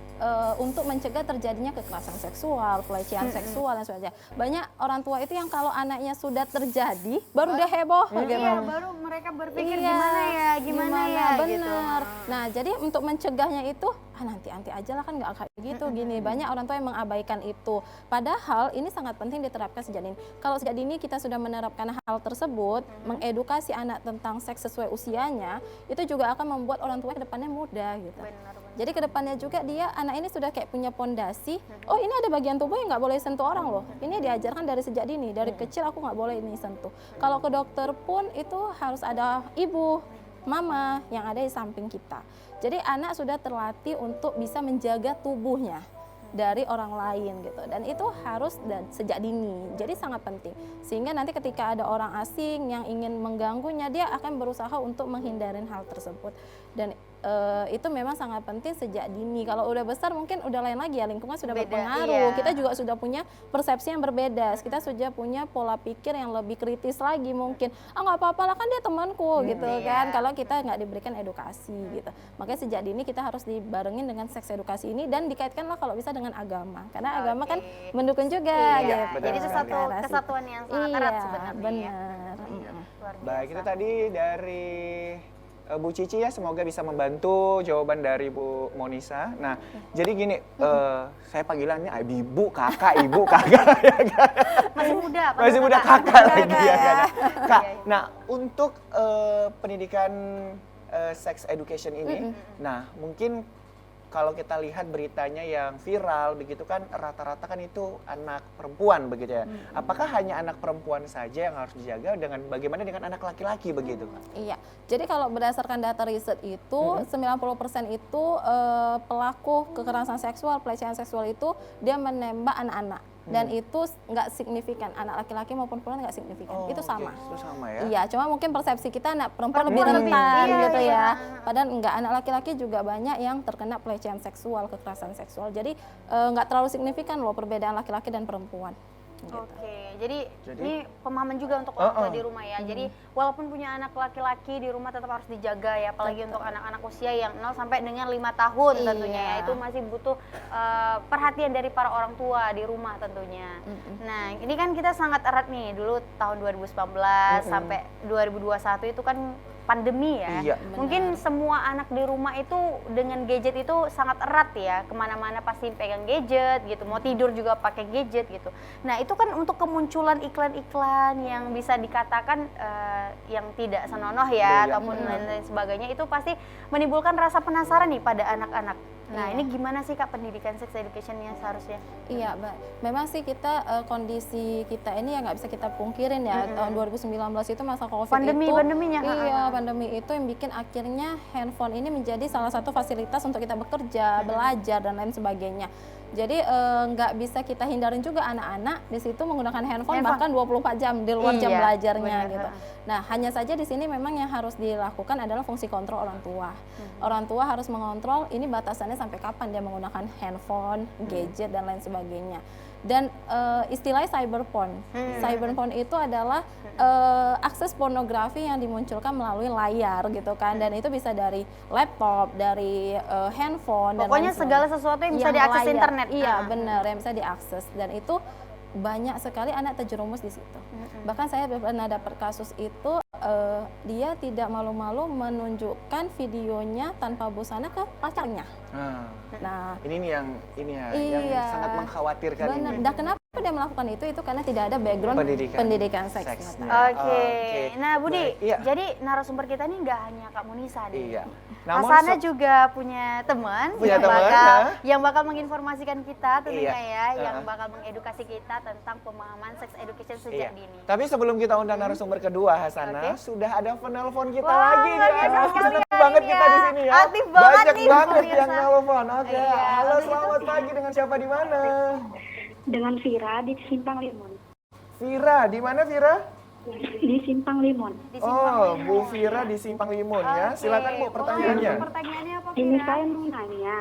untuk mencegah terjadinya kekerasan seksual, pelecehan seksual dan sebagainya. Banyak orang tua itu yang kalau anaknya sudah terjadi baru udah heboh gitu. Iya, baru mereka berpikir Iya, gimana ya gitu. benar. Nah, jadi untuk mencegahnya itu nanti aja lah kan nggak kayak gitu gini. Banyak orang tua yang mengabaikan itu. Padahal ini sangat penting diterapkan sejak dini. Kalau sejak dini kita sudah menerapkan hal tersebut, mengedukasi anak tentang seks sesuai usianya, itu juga akan membuat orang tua ke depannya mudah gitu. Benar. Jadi ke depannya juga dia anak ini sudah kayak punya pondasi. Oh, ini ada bagian tubuh yang nggak boleh sentuh orang loh. Ini diajarkan dari sejak dini. Dari kecil aku nggak boleh ini sentuh. Kalau ke dokter pun itu harus ada ibu, mama yang ada di samping kita. Jadi anak sudah terlatih untuk bisa menjaga tubuhnya dari orang lain gitu, dan itu harus sejak dini, jadi sangat penting sehingga nanti ketika ada orang asing yang ingin mengganggunya dia akan berusaha untuk menghindari hal tersebut. Dan itu memang sangat penting sejak dini. Kalau udah besar mungkin udah lain lagi ya, lingkungan sudah Beda, berpengaruh, iya. kita juga sudah punya persepsi yang berbeda, kita sudah punya pola pikir yang lebih kritis lagi mungkin. Nggak apa-apa lah kan dia temanku gitu kan, kalau kita nggak diberikan edukasi gitu. Makanya sejak dini kita harus dibarengin dengan seks edukasi ini dan dikaitkanlah kalau bisa dengan agama, karena agama kan mendukung juga Iya, gitu. jadi itu satu ke arah situ. kesatuan yang sangat erat Iya, sebenarnya ya. benar. Luar Baik, itu biasa. tadi dari Bu Cici ya, semoga bisa membantu jawaban dari Bu Monisa. Nah, jadi gini, saya panggilannya ibu, kakak, ibu, kakak ya kan? Masih muda, Masih muda kakak lagi ya kan? Kak, nah untuk pendidikan sex education ini, nah mungkin kalau kita lihat beritanya yang viral begitu kan rata-rata kan itu anak perempuan begitu ya. Apakah hanya anak perempuan saja yang harus dijaga, dengan bagaimana dengan anak laki-laki begitu Kak? Iya, jadi kalau berdasarkan data riset itu 90% itu pelaku kekerasan seksual, pelecehan seksual itu dia menembak anak-anak. Dan itu nggak signifikan, anak laki-laki maupun perempuan nggak signifikan, itu sama. Oke, itu sama ya. Iya, cuma mungkin persepsi kita anak perempuan lebih Perempuan lebih, rentan iya, gitu iya. ya. Padahal enggak, anak laki-laki juga banyak yang terkena pelecehan seksual, kekerasan seksual. Jadi nggak terlalu signifikan loh perbedaan laki-laki dan perempuan. Gitu. Oke, jadi ini pemahaman juga untuk orang tua di rumah ya. Jadi walaupun punya anak laki-laki di rumah tetap harus dijaga ya, apalagi untuk anak-anak usia yang 0 sampai dengan 5 tahun tentunya ya. Iya. Itu masih butuh perhatian dari para orang tua di rumah tentunya. Nah, ini kan kita sangat erat nih dulu tahun 2019 sampai 2021 itu kan pandemi ya. Iya. Mungkin semua anak di rumah itu dengan gadget itu sangat erat ya, kemana-mana pasti pegang gadget gitu, mau tidur juga pakai gadget gitu. Nah itu kan untuk kemunculan iklan-iklan yang bisa dikatakan yang tidak senonoh ya, Iya. ataupun lain-lain sebagainya, itu pasti menimbulkan rasa penasaran nih pada anak-anak. Nah Iya. ini gimana sih Kak pendidikan sex education-nya seharusnya? Iya, memang sih kita kondisi kita ini ya nggak bisa kita pungkirin ya. Tahun 2019 itu masa COVID Pandeminya. Iya, pandemi itu yang bikin akhirnya handphone ini menjadi salah satu fasilitas untuk kita bekerja, belajar dan lain sebagainya. Jadi nggak bisa kita hindarin juga anak-anak di situ menggunakan handphone bahkan 24 jam di luar jam Iya, belajarnya benar. gitu. Nah, hanya saja di sini memang yang harus dilakukan adalah fungsi kontrol orang tua. Orang tua harus mengontrol ini batasannya sampai kapan dia menggunakan handphone, gadget dan lain sebagainya. Dan istilahnya cyberporn. Cyberporn itu adalah akses pornografi yang dimunculkan melalui layar gitu kan, dan itu bisa dari laptop, dari handphone, Pokoknya dan lain segala sebagainya. sesuatu yang bisa Yang diakses layar. internet. Iya, Ah. benar, yang bisa diakses, dan itu banyak sekali anak terjerumus di situ. Bahkan saya pernah dapat kasus itu dia tidak malu-malu menunjukkan videonya tanpa busana ke pacarnya. Nah, Ini nih yang yang Iya. sangat mengkhawatirkan benar. ini. Dan kenapa dia melakukan itu karena tidak ada background pendidikan seks. seksnya. Oke. Oke. Nah Budi, Baik, iya. jadi narasumber kita ini nggak hanya Kak Munisa nih. Iya. Namun Asana juga punya teman Punya yang teman, bakal ya. yang bakal menginformasikan kita tentunya Iya. ya, yang bakal mengedukasi kita tentang pemahaman sex education Iya. sejak dini. Tapi sebelum kita undang narasumber kedua, Hasana, Oke. sudah ada penelpon kita Wah, lagi luar nih. biasa sekali Senang hari banget ini kita ya. di sini ya. Aktif banget Banyak nih, banget pemirsa. yang nelpon. Oke. Iya, Halo, untuk selamat pagi, dengan siapa di mana? Dengan Vira di Simpang Limun. Vira, di mana Vira? Di Simpang Limun. Di Simpang Oh, Limun. Bu Vira di Simpang Limun ya. Oke. Silakan Bu pertanyaannya. Boleh, pertanyaannya apa Ini Vira? saya mau nanya,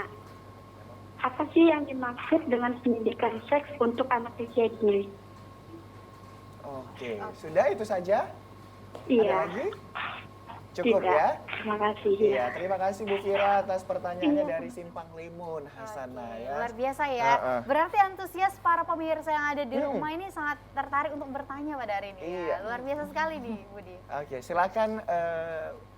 apa sih yang dimaksud dengan pendidikan seks untuk anak usia dini? Oke, sudah itu saja? Ada Iya. lagi? Cukup Tidak. ya? Terima kasih. Iya, terima kasih Bu Vira atas pertanyaannya dari Simpang Limun, Hasana ya. Luar biasa ya. Heeh. Berarti antusias para pemirsa yang ada di rumah ini sangat tertarik untuk bertanya pada hari ini. Iya. Ya. Luar biasa sekali nih, Budi. Oke, silakan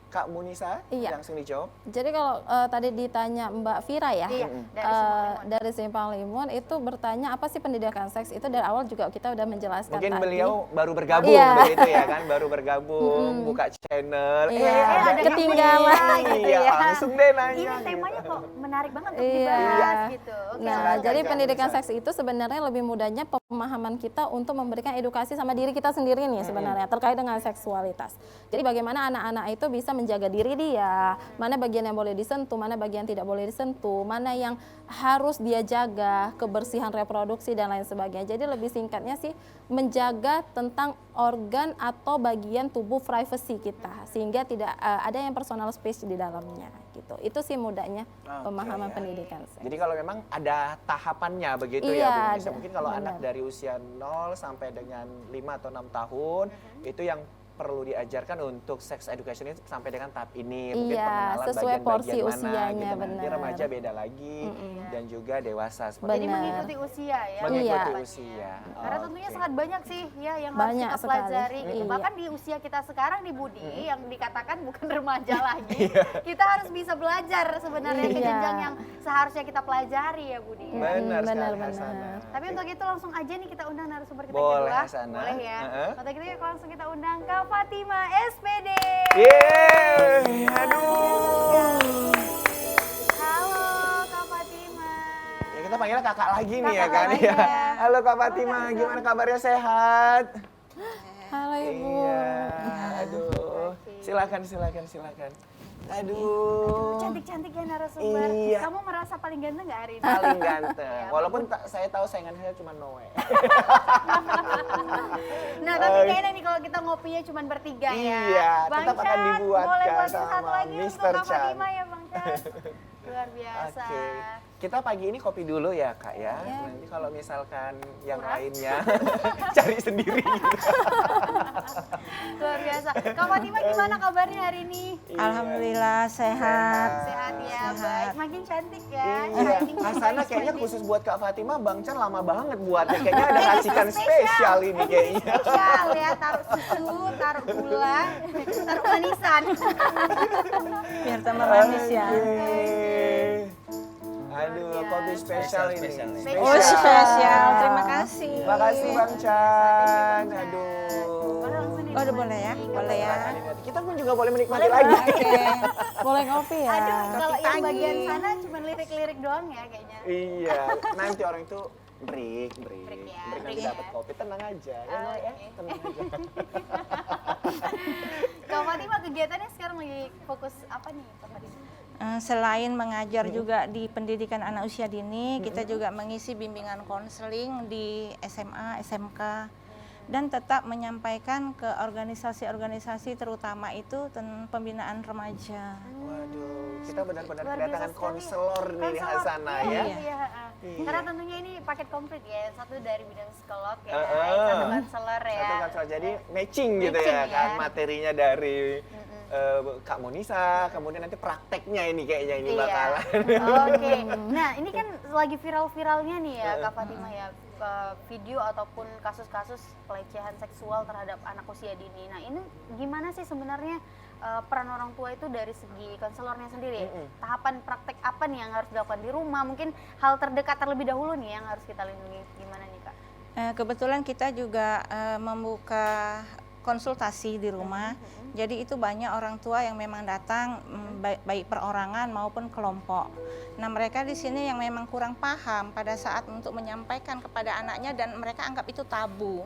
Kak Munisa Iya. langsung dijawab. Jadi kalau tadi ditanya Mbak Vira ya, Iya, dari Simpang Limun. dari Simpang Limun itu bertanya apa sih pendidikan seks, itu dari awal juga kita udah menjelaskan Mungkin tadi. beliau baru bergabung Iya. begitu ya kan, baru bergabung, buka channel. Iya, ada ketinggalan ini. gitu Iya, ya. langsung deh nanya. Ini temanya kok menarik banget untuk Iya. dibahas gitu. Oke, Nah, silakan, jadi Kak pendidikan Munisa. seks itu sebenarnya lebih mudahnya pemahaman kita untuk memberikan edukasi sama diri kita sendiri nih sebenarnya terkait dengan seksualitas. Jadi bagaimana anak-anak itu bisa menjaga diri dia, mana bagian yang boleh disentuh, mana bagian tidak boleh disentuh, mana yang harus dia jaga, kebersihan reproduksi dan lain sebagainya. Jadi lebih singkatnya sih menjaga tentang organ atau bagian tubuh privacy kita sehingga tidak ada yang personal space di dalamnya gitu. Itu sih mudahnya pemahaman ya. pendidikan seks. Jadi kalau memang ada tahapannya begitu Iya, ya Bu Munisa. ada. Mungkin kalau Benar. anak dari usia 0 sampai dengan 5 atau 6 tahun itu yang perlu diajarkan untuk sex education itu sampai dengan tahap ini. Mungkin Iya, pengenalan sesuai bagian-bagian porsi mana usianya, gitu. Nanti benar. remaja beda lagi dan juga dewasa seperti Jadi itu. Benar. mengikuti usia ya. Mengikuti tahapannya. usia. Karena tentunya Oke. sangat banyak sih ya yang Banyak harus kita sekali. pelajari gitu. Iya. Bahkan di usia kita sekarang di Budi yang dikatakan bukan remaja lagi. Iya. Kita harus bisa belajar sebenarnya ke Iya. jenjang yang seharusnya kita pelajari ya Budi. Benar sekali benar. Hasana. Tapi untuk itu langsung aja nih kita undang narasumber kita Boleh, kedua. Hasana. Boleh ya. Heeh. Untuk itu langsung kita undang Kak Fatima SPD. Yeay, aduh. Halo Kak Fatima. Ya kita panggilnya kakak lagi nih ya Kakak kan. lagi Ya. ya. Halo Kak Fatima, gimana kabarnya, sehat? Halo Ibu. Iya, aduh. Silakan. Aduh. Cantik-cantik ya narasumber. Iya. Kamu merasa paling ganteng nggak hari ini? Paling ganteng. Iya, Walaupun saya tahu saingan saya cuma Noe. Nah, tapi kayaknya nih kalau kita ngopinya cuma bertiga ya. Iya, Bang tetap akan Chan, dibuatkan boleh buatin satu sama lagi Mr. untuk Kak Chan. Fatima ya Bang Chan. Luar biasa. Oke. Kita pagi ini kopi dulu ya Kak ya. Iya. Nanti kalau misalkan yang Kurang. lainnya cari sendiri. Luar luar biasa. Kak Fatima gimana kabarnya hari ini? Alhamdulillah sehat. Sehat ya, Sehat. baik. Makin cantik ya. Iya, Shining, Hasana shining, kayaknya shining. khusus buat Kak Fatima, Bang Chan lama banget buatnya. Kayaknya ada racikan spesial ini kayaknya. Spesial ya, taruh susu, taruh gula, taruh manisan. Biar tambah manis ya. Oke. Aduh, Luar kopi biasa. spesial ini. Spesial nih. Spesial. Oh spesial, terima kasih. Terima kasih Bang Chan. Boleh Aduh. langsung Oh udah boleh ya, boleh ya. Kita pun juga boleh menikmati lagi. Oke, boleh kopi ya. Aduh, kalau yang pagi. bagian sana cuma lirik-lirik doang ya kayaknya. Iya, nanti orang itu break. Break ya, Break nanti break ya. dapat kopi, tenang aja. Ya, Noy, ya, Oke. tenang aja. Kak Fatima kegiatannya sekarang lagi fokus apa nih Kak Fatima? Selain mengajar juga di pendidikan anak usia dini, kita juga mengisi bimbingan konseling di SMA, SMK, dan tetap menyampaikan ke organisasi-organisasi terutama itu pembinaan remaja. Waduh, kita benar-benar Luar biasa kedatangan sekali. konselor nih di Konselor, Hasana iya, ya. iya, Iya. Karena tentunya ini paket komplit ya, satu dari bidang psikolog ya, Heeh. satu konselor ya. Satu konselor, jadi matching gitu Matching ya ya. kan, materinya dari Kak Monisa, kemudian nanti prakteknya ini kayaknya ini Iya. bakalan. Oke. Nah, ini kan lagi viral-viralnya nih ya Kak Fatima ya, video ataupun kasus-kasus pelecehan seksual terhadap anak usia dini. Nah, ini gimana sih sebenarnya peran orang tua itu dari segi konselornya sendiri? Tahapan praktek apa nih yang harus dilakukan di rumah? Mungkin hal terdekat terlebih dahulu nih yang harus kita lindungi. Gimana nih Kak? Kebetulan kita juga membuka konsultasi di rumah. Jadi itu banyak orang tua yang memang datang baik perorangan maupun kelompok. Nah, mereka di sini yang memang kurang paham pada saat untuk menyampaikan kepada anaknya dan mereka anggap itu tabu.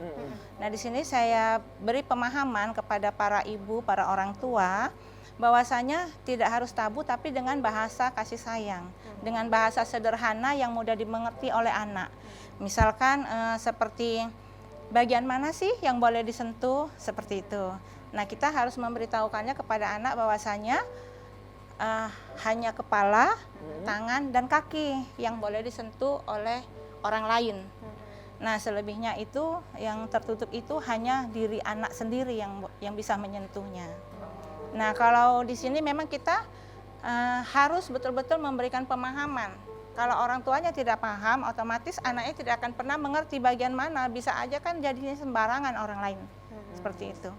Nah, di sini saya beri pemahaman kepada para ibu, para orang tua bahwasanya tidak harus tabu tapi dengan bahasa kasih sayang, dengan bahasa sederhana yang mudah dimengerti oleh anak. Misalkan seperti bagian mana sih yang boleh disentuh, seperti itu. Nah, kita harus memberitahukannya kepada anak bahwasanya hanya kepala, tangan, dan kaki yang boleh disentuh oleh orang lain. Nah, selebihnya itu yang tertutup itu hanya diri anak sendiri yang bisa menyentuhnya. Nah, kalau di sini memang kita harus betul-betul memberikan pemahaman. Kalau orang tuanya tidak paham, otomatis anaknya tidak akan pernah mengerti bagian mana. Bisa aja kan jadinya sembarangan orang lain. Seperti itu.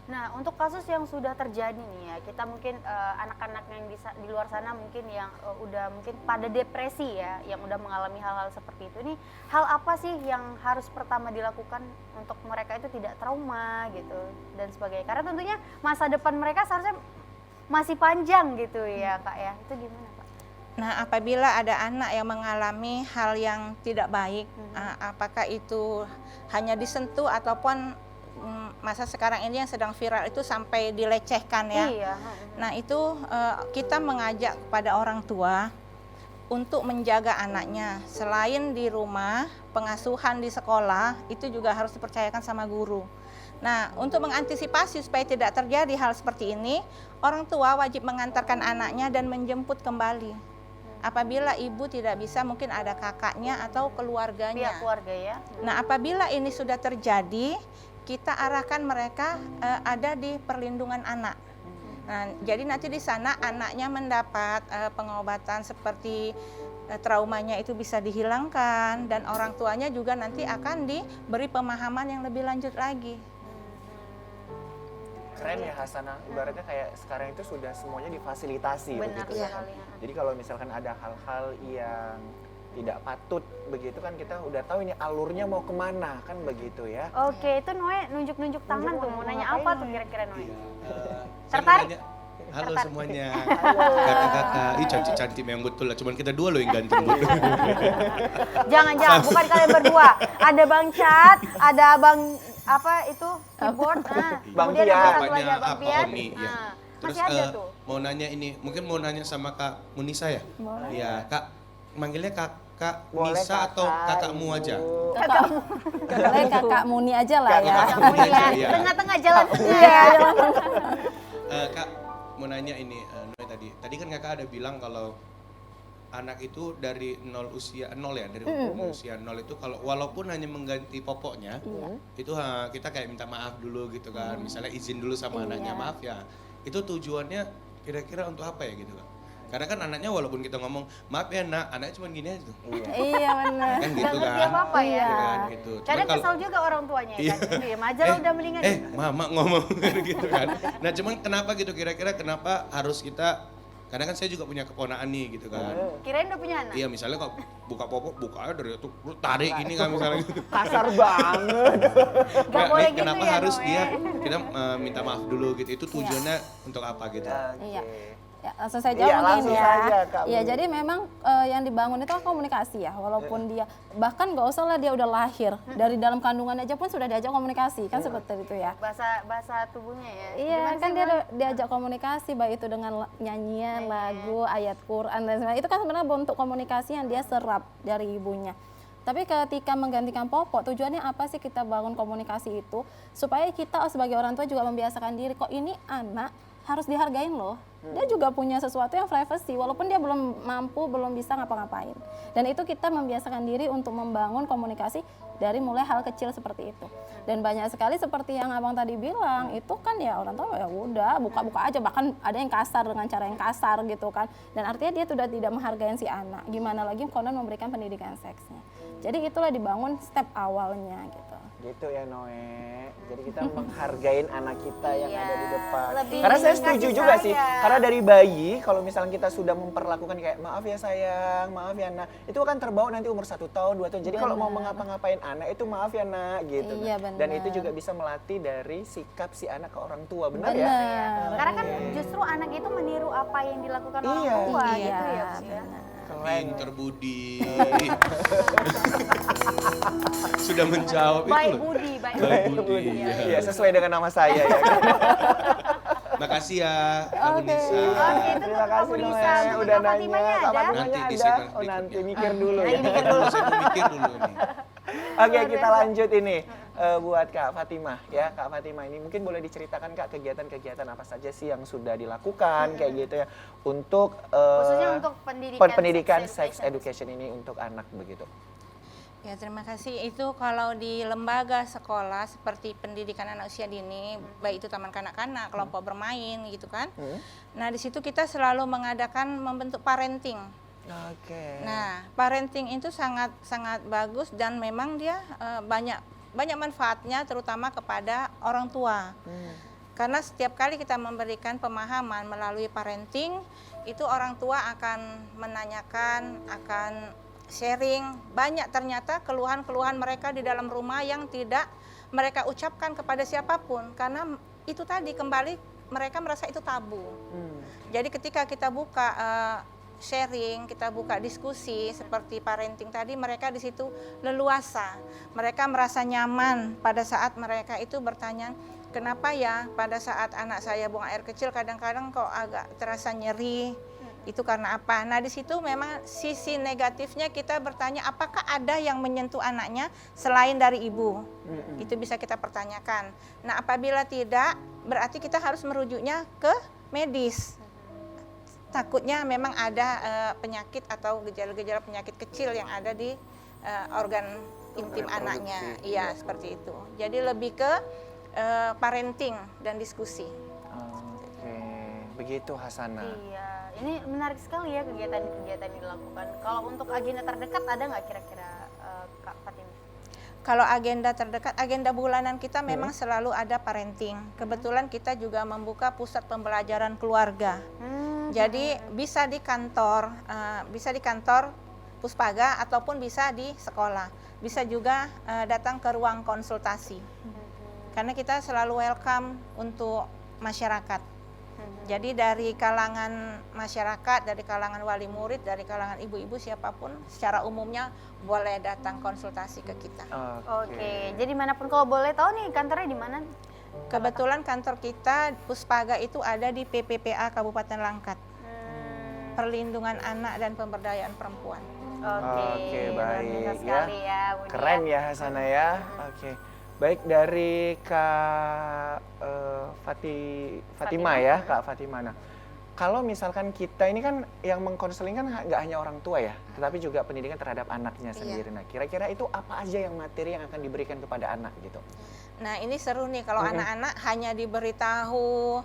Nah, untuk kasus yang sudah terjadi nih ya, kita mungkin anak-anak yang di luar sana mungkin yang udah mungkin pada depresi ya, yang udah mengalami hal-hal seperti itu nih, hal apa sih yang harus pertama dilakukan untuk mereka itu tidak trauma gitu dan sebagainya? Karena tentunya masa depan mereka seharusnya masih panjang gitu ya Kak ya, itu gimana Kak? Nah, apabila ada anak yang mengalami hal yang tidak baik, apakah itu hanya disentuh ataupun masa sekarang ini yang sedang viral itu sampai dilecehkan ya. Iya. Nah, itu kita mengajak kepada orang tua untuk menjaga anaknya. Selain di rumah, pengasuhan di sekolah itu juga harus dipercayakan sama guru. Nah, untuk mengantisipasi supaya tidak terjadi hal seperti ini, orang tua wajib mengantarkan anaknya dan menjemput kembali. Apabila ibu tidak bisa, mungkin ada kakaknya atau keluarganya. Pihak keluarga ya. Nah, apabila ini sudah terjadi, kita arahkan mereka ada di perlindungan anak. Nah, jadi nanti di sana anaknya mendapat pengobatan seperti traumanya itu bisa dihilangkan dan orang tuanya juga nanti akan diberi pemahaman yang lebih lanjut lagi. Keren ya Hasana, ibaratnya kayak sekarang itu sudah semuanya difasilitasi Benar begitu ya. sekali. Jadi kalau misalkan ada hal-hal yang tidak patut begitu kan kita udah tahu ini alurnya mau kemana kan begitu ya. Oke, itu Noe nunjuk-nunjuk tangan tuh, mau nanya apa tuh kira-kira Noe? Iya, saya Tertarik? mau nanya, halo Tertarik. semuanya, kakak-kakak, ih cantik-cantik yang betul lah, cuman kita dua loh yang ganteng. Jangan, bukan kalian berdua. Ada Bang Chat, ada Bang apa itu keyboard, Bang kemudian ada Pian. satu lagi Bang Apa Pian. Oni, ya. Nah, Terus masih ada tuh. mau nanya ini, mungkin mau nanya sama Kak Munisa ya? Boleh. Iya, Kak, manggilnya Kak Boleh Nisa atau kakakmu aja? Ibu. Boleh Kakak Muni aja lah ya. Kakak Kamu Muni ya, aja, iya. tengah-tengah jalan tengah Iya, ya. jalan Kak, mau nanya ini, Noe tadi kan kakak ada bilang kalau anak itu dari usia 0 ya, dari usia 0 itu kalau walaupun hanya mengganti popoknya, itu kita kayak minta maaf dulu gitu kan. Misalnya izin dulu sama anaknya, maaf ya. Itu tujuannya kira-kira untuk apa ya gitu kan. Karena kan anaknya walaupun kita ngomong maaf ya nak, anaknya cuma gini aja tuh. Iya benar. Kan Nggak gitu ngerti kan. apa-apa ya. Gitu kan, gitu. Kadang Cuman kesal juga orang tuanya ya kan. Diam aja lo udah mendingan. mama ngomong gitu kan. Nah cuman kenapa gitu kira-kira kenapa harus kita, karena kan saya juga punya keponakan nih gitu kan. Kirain udah punya anak. Iya misalnya kalau buka popok, buka aja dari itu, lu tarik gini kan misalnya gitu. Kasar banget. Gak Nggak, boleh nih, gitu kenapa ya harus Noe. dia, kita minta maaf dulu gitu, itu tujuannya untuk apa gitu. Iya. Ya, langsung saya Iya, jawab mungkin langsung ya. saja, Kak Iya, Bu. jadi memang yang dibangun itu kan komunikasi ya. Walaupun dia bahkan nggak usah lah dia udah lahir, dari dalam kandungan aja pun sudah diajak komunikasi kan seperti itu ya. Bahasa tubuhnya ya. Iya, Gimana kan sih, dia Bang? diajak komunikasi baik itu dengan nyanyian, lagu, ayat Quran dan sebagainya. Itu kan sebenarnya bentuk komunikasi yang dia serap dari ibunya. Tapi ketika menggantikan popok, tujuannya apa sih kita bangun komunikasi itu? Supaya kita sebagai orang tua juga membiasakan diri, kok ini anak harus dihargain loh. Dia juga punya sesuatu yang privacy, walaupun dia belum mampu, belum bisa ngapa-ngapain. Dan itu kita membiasakan diri untuk membangun komunikasi dari mulai hal kecil seperti itu. Dan banyak sekali seperti yang abang tadi bilang, itu kan ya orang tua ya udah buka-buka aja, bahkan ada yang kasar dengan cara yang kasar gitu kan. Dan artinya dia sudah tidak menghargai si anak. Gimana lagi konon memberikan pendidikan seksnya. Jadi itulah dibangun step awalnya gitu. Gitu ya Noe. Jadi kita menghargain anak kita yang ada di depan. lebih Karena saya setuju kasih juga sih. sayang. Karena dari bayi kalau misalnya kita sudah memperlakukan kayak maaf ya sayang, maaf ya nak, itu akan terbawa nanti umur 1 tahun, 2 tahun. Jadi kalau mau mengapa-ngapain anak itu maaf ya nak gitu. Iya, Dan benar. itu juga bisa melatih dari sikap si anak ke orang tua, benar ya? Benar. Karena kan justru anak itu meniru apa yang dilakukan orang Iya. tua Iya, gitu ya, Bang, ya. benar. Pinter Budi. Sudah menjawab itu Baik loh. budi, baik Baik budi. Budi. Iya. Iya, sesuai dengan nama saya ya. Makasih ya Kak Bunisa. Oke, itu Terima Kak kasih Bunisa. Noe, Untuk udah Kak Fatimanya nanya. Kak ada? Fatimanya Nanti di ada? segmen Oh nanti berikutnya. mikir dulu Nanti ya. mikir dulu. Saya mau mikir dulu nih. Oke, kita lanjut ini buat Kak Fatimah ya. Kak Fatimah ini mungkin boleh diceritakan Kak kegiatan-kegiatan apa saja sih yang sudah dilakukan kayak gitu ya untuk Khususnya untuk pendidikan sex education ini untuk anak begitu. Ya, terima kasih. Itu kalau di lembaga sekolah seperti pendidikan anak usia dini, baik itu taman kanak-kanak, kelompok bermain gitu kan. Nah, di situ kita selalu mengadakan membentuk parenting. Oke. Nah, parenting itu sangat sangat bagus dan memang dia banyak manfaatnya terutama kepada orang tua. Karena setiap kali kita memberikan pemahaman melalui parenting, itu orang tua akan menanyakan, akan sharing banyak ternyata keluhan-keluhan mereka di dalam rumah yang tidak mereka ucapkan kepada siapapun karena itu tadi kembali mereka merasa itu tabu. Jadi ketika kita buka sharing, kita buka diskusi seperti parenting tadi, mereka di situ leluasa. Mereka merasa nyaman pada saat mereka itu bertanya, kenapa ya pada saat anak saya buang air kecil kadang-kadang kok agak terasa nyeri. Itu karena apa? Nah, di situ memang sisi negatifnya kita bertanya apakah ada yang menyentuh anaknya selain dari ibu. Itu bisa kita pertanyakan. Nah, apabila tidak, berarti kita harus merujuknya ke medis. Takutnya memang ada penyakit atau gejala-gejala penyakit kecil yang ada di organ intim anaknya. Iya, seperti itu. Jadi lebih ke parenting dan diskusi. Oke, begitu Hasanah. Iya, ini menarik sekali ya kegiatan-kegiatan yang dilakukan. Kalau untuk agenda terdekat ada nggak kira-kira Kak Fatimah? Kalau agenda terdekat, agenda bulanan kita memang selalu ada parenting. Kebetulan kita juga membuka pusat pembelajaran keluarga. Jadi bisa di kantor Puspaga ataupun bisa di sekolah. Bisa juga datang ke ruang konsultasi. Karena kita selalu welcome untuk masyarakat. Jadi dari kalangan masyarakat, dari kalangan wali murid, dari kalangan ibu-ibu siapapun secara umumnya boleh datang konsultasi ke kita. Oke, jadi manapun kalau boleh tahu nih kantornya di mana? Kebetulan kantor kita Puspaga itu ada di PPPA Kabupaten Langkat. Perlindungan Anak dan Pemberdayaan Perempuan. Oke, luar biasa baik sekali ya. Budi. Keren ya Hasanah ya. Oke. Baik dari Kak Fatimah ya, Kak Fatimah. Nah, Kalau misalkan kita ini kan yang mengkonseling kan nggak hanya orang tua ya, tetapi juga pendidikan terhadap anaknya sendiri. Nah, kira-kira itu apa aja yang materi yang akan diberikan kepada anak gitu? Nah, ini seru nih kalau anak-anak hanya diberitahu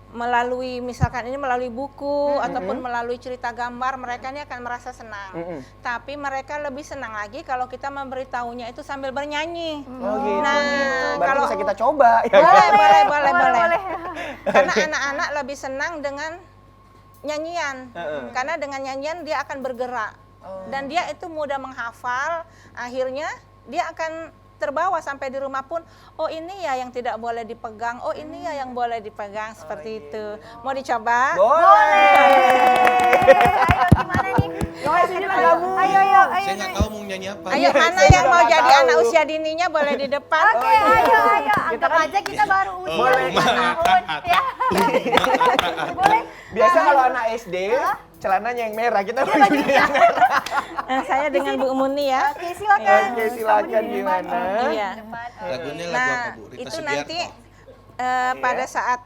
melalui misalkan ini melalui buku ataupun melalui cerita gambar, mereka ini akan merasa senang. Tapi mereka lebih senang lagi kalau kita memberitahunya itu sambil bernyanyi. Oh gitu. Nah, Berarti kalau bisa kita coba. Ya, boleh. Karena anak-anak lebih senang dengan nyanyian. Karena dengan nyanyian dia akan bergerak. Dan dia itu mudah menghafal, akhirnya dia akan terbawa sampai di rumah pun, oh ini ya yang tidak boleh dipegang, oh ini ya yang boleh dipegang, seperti itu. Mau dicoba? Boleh. Ayo gimana nih? Ayo. Saya nggak tahu mau nyanyi apa. Ayo, anak saya yang juga mau nggak jadi tahu. anak usia dininya boleh di depan. Oke, ayo. Anggap aja kita baru usia Boleh. 5 tahun. Ya. Boleh. Biasa kalau anak SD, celananya yang merah, kita bajunya yang merah. Saya dengan Bu Muni ya. Oke, silakan. Oke, silakan gimana? Iya. Lagunya lagu apa, Bu? Rita Itu Sugiarto. nanti pada saat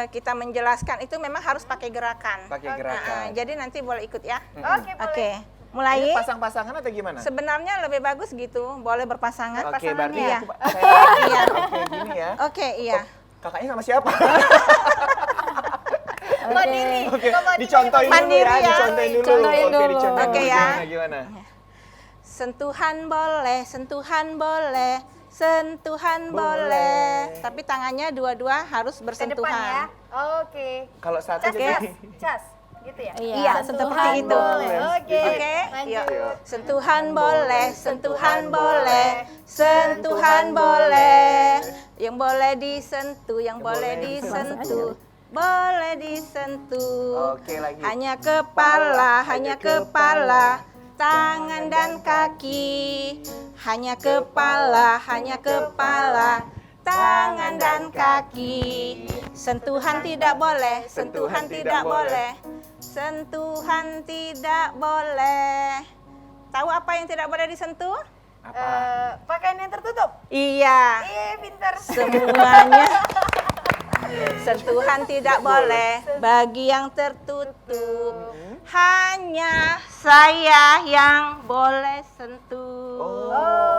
kita menjelaskan itu memang harus pakai gerakan. Pakai gerakan. Jadi nanti boleh ikut ya. Oke, boleh. Oke, mulai. Ini pasang-pasangan atau gimana? Sebenarnya lebih bagus gitu, boleh berpasangan. Oke, berarti Iya. saya oke gini ya. Oke, iya. Kakaknya sama siapa? Mandiri. Oke, Mandiri. dicontohin dulu Mandiri ya, ya. dicontohin dulu. Contohin Oke, dulu. dicontohin Oke, dulu. ya. Gimana? Sentuhan boleh, sentuhan boleh, sentuhan boleh. Tapi tangannya dua-dua harus Ke depan ya. bersentuhan. Oke. Kalau satu Cas, jadi cas. Gitu ya? Iya, seperti itu. Boleh. Oke. Oke, Lanjut. yuk. Sentuhan boleh, sentuhan boleh, sentuhan boleh. Yang boleh disentuh, yang boleh disentuh, boleh disentuh. Oke, lagi. Hanya kepala, tangan dan kaki. Hanya kepala, tangan dan kaki. Sentuhan tidak boleh, sentuhan tidak boleh. Sentuhan tidak boleh. Tahu apa yang tidak boleh disentuh? Pakaian yang tertutup. Iya, Pintar. semuanya. Sentuhan tidak boleh bagi yang tertutup. Hanya saya yang boleh sentuh.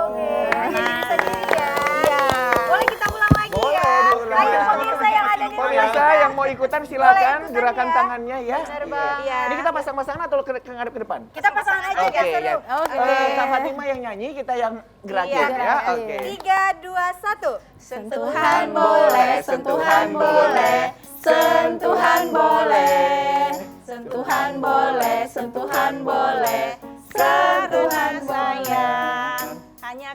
Oke. Hanya bisa diri ya. Iya. Boleh kita ulang lagi Boleh, ya. diulang Ayo lagi. pemirsa yang ada di Pemirsa rumah. yang mau ikutan silakan ikutan gerakan ya. tangannya ya. Benar banget. Iya. Ini kita pasang-pasangan atau ngadep ke depan? Kita pasangan aja Oke, biar seru. ya. Oke. Kak Fatima yang nyanyi, kita yang gerakin Iya. ya. Oke. 3, 2, 1. Sentuhan boleh, sentuhan boleh, sentuhan boleh, sentuhan boleh, sentuhan boleh, sentuhan sayang. Hanya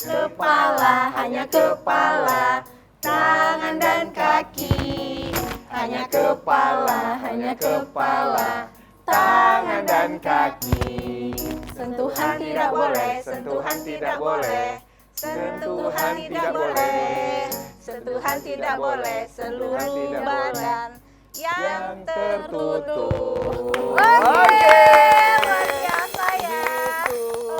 kepala, tangan dan kaki. Hanya kepala, tangan dan kaki. Sentuhan tidak boleh, sentuhan tidak boleh, sentuhan tidak boleh, sentuhan tidak boleh, seluruh badan yang tertutup. Oke, luar biasa ya.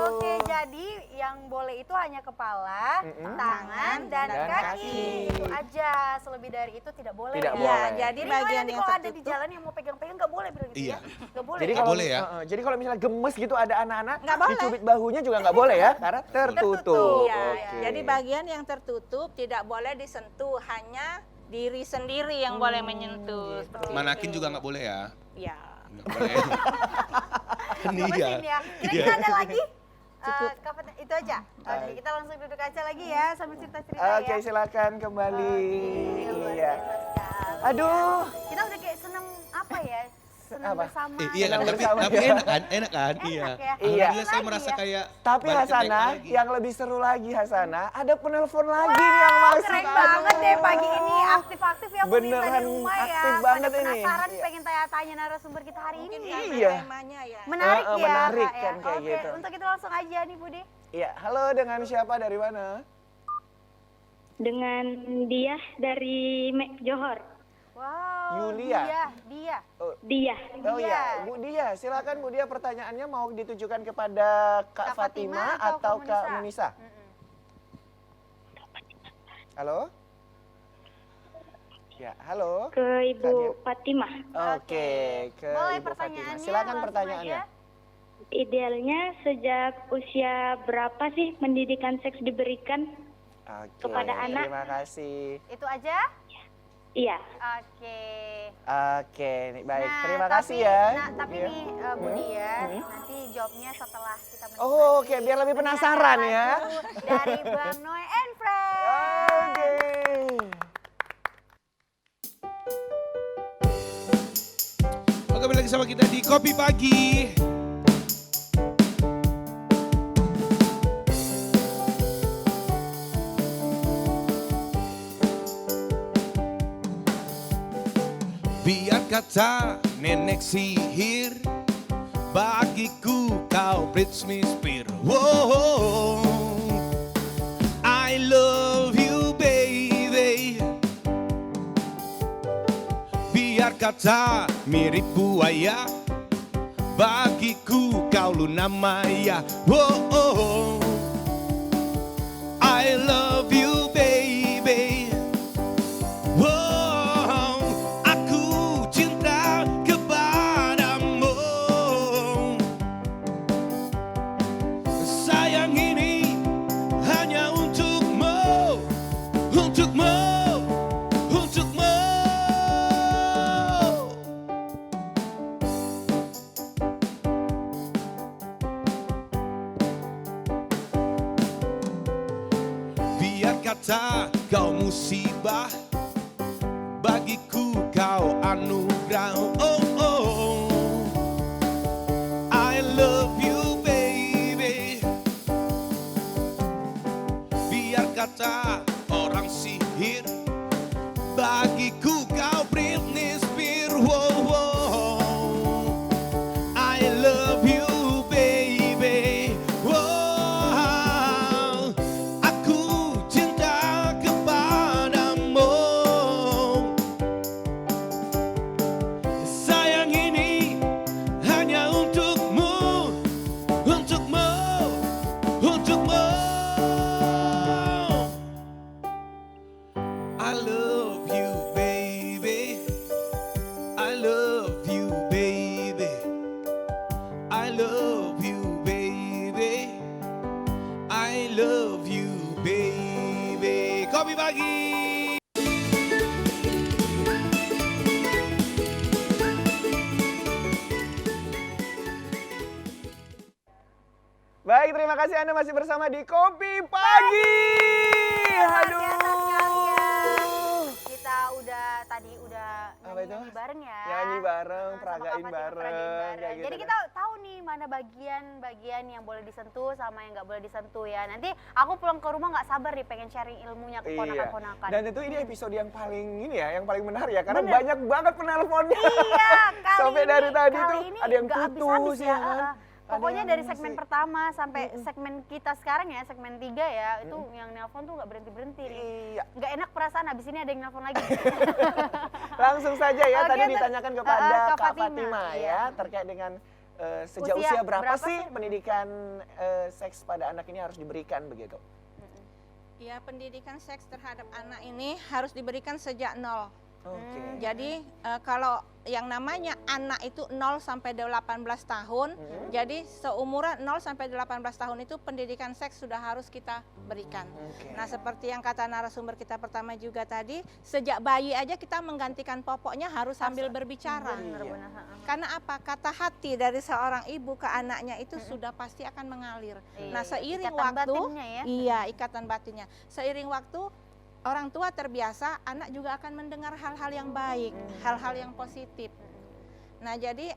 Oke, jadi yang boleh itu hanya kepala, tangan, dan Dan kaki. kaki. Itu aja. Selebih dari itu tidak boleh. Tidak ya. boleh. Ya, jadi Jadi bagian nanti yang kalau ada di tertutup jalan yang mau pegang-pegang nggak boleh bilang gitu Iya. ya? Nggak boleh. Jadi ya? kalau boleh ya? jadi kalau misalnya gemes gitu ada anak-anak, Nggak boleh. dicubit bahunya juga nggak boleh ya, karena tertutup. Iya, Oke. jadi bagian yang tertutup tidak boleh disentuh, hanya diri sendiri yang boleh menyentuh. Seperti Manakin itu. juga nggak boleh ya? Ya. Nggak boleh. Ini Gemesin ya. Kira-kira ada lagi? Cukup. Kapan itu aja? Oke, kita langsung duduk aja lagi ya sambil cerita-cerita Oke, ya. silakan kembali. Luar Iya. biasa sekali. Aduh. Kita udah kayak seneng apa ya? Seneng Apa? bersama. Iya kan, Senang tapi bersama. enak kan? Enak kan? Enak Iya. ya. Alhamdulillah saya Lagi merasa ya. kayak Tapi balik ke TK Hasana, lagi. yang lebih seru lagi Hasana, ada penelpon lagi nih yang masuk. Keren Aduh. banget deh pagi ini aktif-aktif ya pemirsa Beneran di rumah ya. aktif Pada banget ini. penasaran Iya. pengen tanya-tanya narasumber kita hari ini nih. Iya. Temanya ya. Menarik ya, menarik Kak, ya. kan kayak Oke, gitu. untuk itu langsung aja nih Budi. Iya, halo, dengan siapa, dari mana? Dengan dia dari Johor. Wow. Yulia. Dia. Dia. Oh Dia. iya, Bu Dia, silakan Bu Dia, pertanyaannya mau ditujukan kepada Kak Kak Fatima Fatima atau atau Kak Kak Munisa? Halo? Ya, halo. ke Ibu Fatimah. Oke, ke Boleh Ibu Fatimah. pertanyaannya, Silakan langsung pertanyaannya. aja. Idealnya sejak usia berapa sih pendidikan seks diberikan? Oke, Kepada anak. terima kasih. Itu aja? Iya. Oke. Oke, nih, baik. Nah, Terima tapi- kasih ya. Nah, tapi Iya. nih Budi ya, nanti jawabnya setelah kita menikmati Oh, oke, biar lebih penasaran ya. lagu dari Bang Noe and Friends. Oke. Oke, kembali lagi sama kita di Kopi Pagi. Biar kata nenek sihir, bagiku kau Britney Spears. Wow, I love you baby. Biar kata mirip buaya, bagiku kau Luna Maya. Wow, I love you baby. Wow, aku cinta kepadamu. Sayang ini hanya untukmu, untukmu, untukmu. Biar kata kau musibah, bagiku kau anugerah. Oh, oh, I love you baby. Biar kata orang sihir, bagiku kau Britney Spears. Wow, wow, I love you baby. Wow, aku cinta kepadamu. Sayang ini hanya untukmu, untukmu, untukmu. I love you baby, I love you baby, I love you baby, I love you baby. Kopi Pagi. Baik, terima kasih Anda masih bersama di Kopi Pagi. Luar biasa sekali ya. Aduh. Kita tadi udah Apa itu? nyanyi bareng ya. Nyanyi bareng, Sama peragain Kak Fatima, bareng, peragain kayak gitu Jadi kan. kita tahu nih mana bagian-bagian yang boleh disentuh sama yang nggak boleh disentuh ya. Nanti aku pulang ke rumah nggak sabar nih pengen sharing ilmunya ke Iya. ponakan-ponakan. Dan itu ini episode yang paling ini ya, yang paling menarik ya, karena Bener. banyak banget penelponnya. Iya, kali Sampai ini, dari tadi kali tuh ini ada yang nggak putus habis-habis ya kan. Ada Pokoknya yang dari segmen masih- pertama sampai segmen kita sekarang ya, segmen 3 ya, itu yang nelpon tuh nggak berhenti-berhenti nih. Iya. Nggak enak perasaan, habis ini ada yang nelpon lagi. Langsung saja ya, Oke, tadi ditanyakan kepada Kak Kak Fatima, Fatima iya. ya, terkait dengan sejak Usia usia berapa berapa sih sih? pendidikan seks pada anak ini harus diberikan begitu? Ya, pendidikan seks terhadap anak ini harus diberikan sejak nol. Oke. Jadi kalau yang namanya anak itu 0 sampai 18 tahun, jadi seumuran 0 sampai 18 tahun itu pendidikan seks sudah harus kita berikan. Oke. Nah, seperti yang kata narasumber kita pertama juga tadi, sejak bayi aja kita menggantikan popoknya harus sambil berbicara. Benar-benar. Karena apa? Kata hati dari seorang ibu ke anaknya itu sudah pasti akan mengalir. Nah, Iya, seiring ikatan waktu, batinnya ya. iya, ikatan batinnya. Seiring waktu orang tua terbiasa, anak juga akan mendengar hal-hal yang baik, hal-hal yang positif. Nah, jadi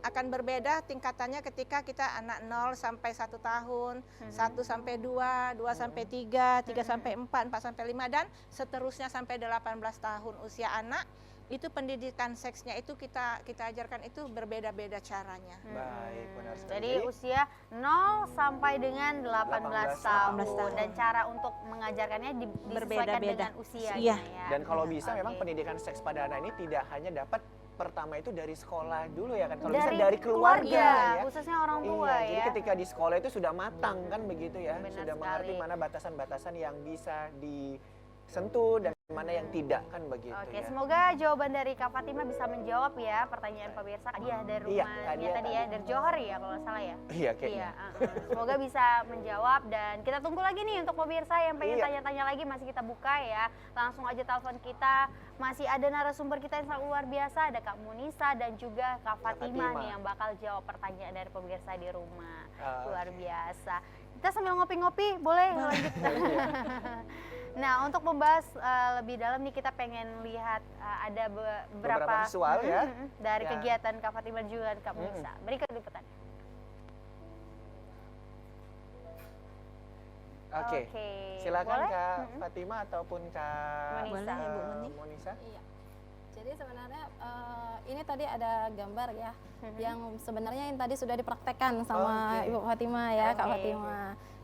akan berbeda tingkatannya ketika kita anak 0 sampai 1 tahun, 1 sampai 2, 2 sampai 3, 3 sampai 4, 4 sampai 5 dan seterusnya sampai 18 tahun usia anak. Itu pendidikan seksnya itu kita ajarkan itu berbeda-beda caranya. Baik, benar sekali. Jadi usia 0 sampai dengan 18 tahun 18 tahun. dan cara untuk mengajarkannya disesuaikan Berbeda-beda. dengan usianya Iya. ya. Dan kalau bisa memang Oke. pendidikan seks pada anak ini tidak hhanya dapat pertama itu dari sekolah dulu ya kan, kalau Dari bisa dari keluarga ya. khususnya orang tua Iya, jadi ya. ketika di sekolah itu sudah matang kan begitu ya, Benar sudah mengerti sekali. mana batasan-batasan yang bisa disentuh dan mana yang tidak kan begitu Oke, ya. semoga jawaban dari Kak Fatima bisa menjawab ya pertanyaan pemirsa. Dia dari Iya, rumahnya Kak Dia tadi ya, dari Johor ya kalau nggak salah ya. Iya kayaknya. Semoga bisa menjawab dan kita tunggu lagi nih untuk pemirsa yang pengen Iya. tanya-tanya lagi masih kita buka ya. Langsung aja telepon kita. Masih ada narasumber kita yang sangat luar biasa, ada Kak Munisa dan juga Kak Fatima Fatima. nih yang bakal jawab pertanyaan dari pemirsa di rumah. Oke. Luar biasa. Kita sambil ngopi-ngopi, boleh lanjut. Nah, untuk membahas lebih dalam nih kita pengen lihat ada Beberapa visual ya. dari Ya. kegiatan Kak Fatima juga dan Kak Munisa. Berikut liputannya. Oke. Oke, Silakan boleh? Kak Fatima ataupun Kak Munisa. Boleh, Ibu Muni. Munisa. Iya. Jadi sebenarnya ini tadi ada gambar ya, yang sebenarnya yang tadi sudah dipraktekkan sama Oke. Ibu Fatima ya, Kak Oke. Fatima.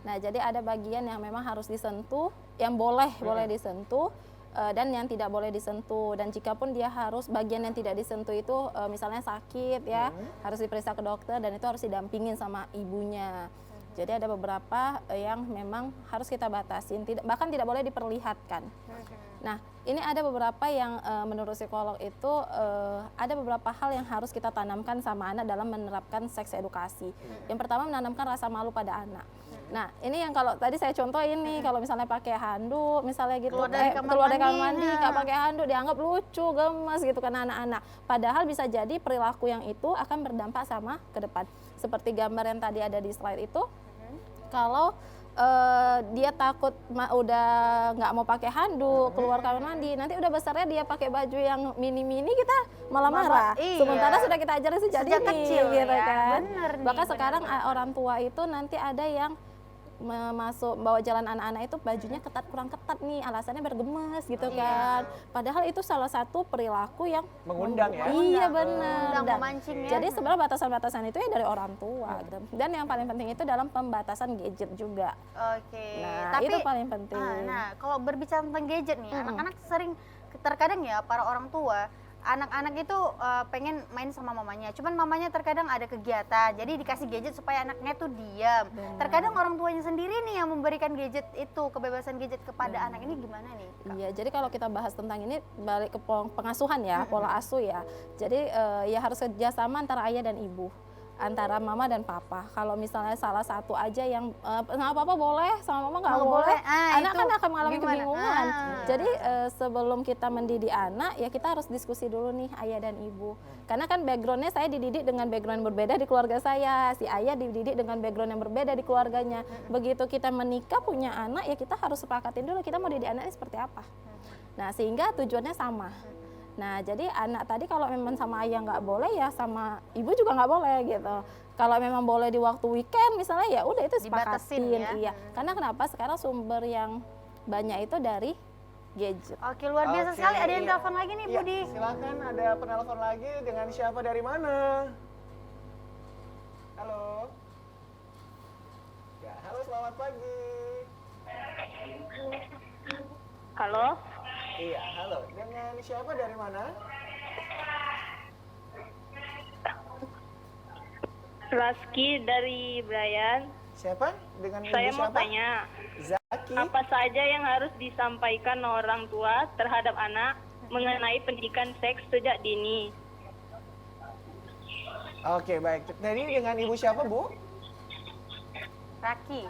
Nah, jadi ada bagian yang memang harus disentuh, yang boleh disentuh, dan yang tidak boleh disentuh. Dan jika pun dia harus bagian yang tidak disentuh itu misalnya sakit ya, harus diperiksa ke dokter dan itu harus didampingin sama ibunya. Jadi ada beberapa yang memang harus kita batasin, bahkan tidak boleh diperlihatkan. Nah, ini ada beberapa yang menurut psikolog itu ada beberapa hal yang harus kita tanamkan sama anak dalam menerapkan seks edukasi. Yang pertama, menanamkan rasa malu pada anak. Nah, ini yang kalau tadi saya contohin nih, kalau misalnya pakai handuk, misalnya gitu, Keluar dari kamar keluar dari kamar mandi, mandi, nggak pakai handuk, dianggap lucu, gemes gitu kan anak-anak. Padahal bisa jadi perilaku yang itu akan berdampak sama ke depan. Seperti gambar yang tadi ada di slide itu, kalau dia takut udah nggak mau pakai handuk keluar kamar mandi, nanti udah besarnya dia pakai baju yang mini-mini, kita malah marah. Iya. Sementara sudah kita ajarin sejak Sejak dini, kecil gitu ya, kan. bener nih, Bahkan bener sekarang banget. orang tua itu nanti ada yang masuk bawa jalan anak-anak itu bajunya ketat, kurang ketat nih, alasannya bergemes gitu kan. Padahal itu salah satu perilaku yang Mengundang ya. Iya benar. Undang Dan- memancing ya. Jadi sebenarnya batasan-batasan itu ya dari orang tua gitu. Dan yang paling penting itu dalam pembatasan gadget juga. Oke. Nah, itu paling penting. Nah, kalau berbicara tentang gadget nih, anak-anak sering terkadang ya para orang tua anak-anak itu pengen main sama mamanya, cuman mamanya terkadang ada kegiatan, jadi dikasih gadget supaya anaknya tuh diam. Terkadang orang tuanya sendiri nih yang memberikan gadget itu, kebebasan gadget kepada anak ini gimana nih? Kak? Iya, jadi kalau kita bahas tentang ini balik ke pengasuhan ya, pola asuh ya. Jadi ya harus kerjasama antara ayah dan ibu, antara mama dan papa. Kalau misalnya salah satu aja yang sama papa boleh, sama mama nggak Nggak boleh, boleh. anak Itu kan akan mengalami gimana? kebingungan. Jadi sebelum kita mendidik anak, ya kita harus diskusi dulu nih ayah dan ibu. Karena kan backgroundnya saya dididik dengan background yang berbeda di keluarga saya, si ayah dididik dengan background yang berbeda di keluarganya. Begitu kita menikah punya anak, ya kita harus sepakatin dulu kita mau didik anaknya seperti apa. Nah, sehingga tujuannya sama. Nah, jadi anak tadi kalau memang sama ayah nggak boleh, ya sama ibu juga nggak boleh gitu. Kalau memang boleh di waktu weekend misalnya, ya udah itu Dibatasin sepakatin. ya. Iya. Karena kenapa? Sekarang sumber yang banyak itu dari gadget. Oke, luar biasa Oke, sekali. Ada yang iya. telepon lagi nih, Iya, Budi. silakan ada penelpon lagi dengan siapa dari mana? Halo. Ya, halo selamat pagi. Halo, Iya, halo. Dengan siapa dari mana? Laski dari Brian. Siapa? Dengan ibu Saya mau siapa? tanya, Zaki. apa saja yang harus disampaikan orang tua terhadap anak mengenai pendidikan seks sejak dini? Oke, baik. Tadi dengan ibu siapa, Bu? Raki.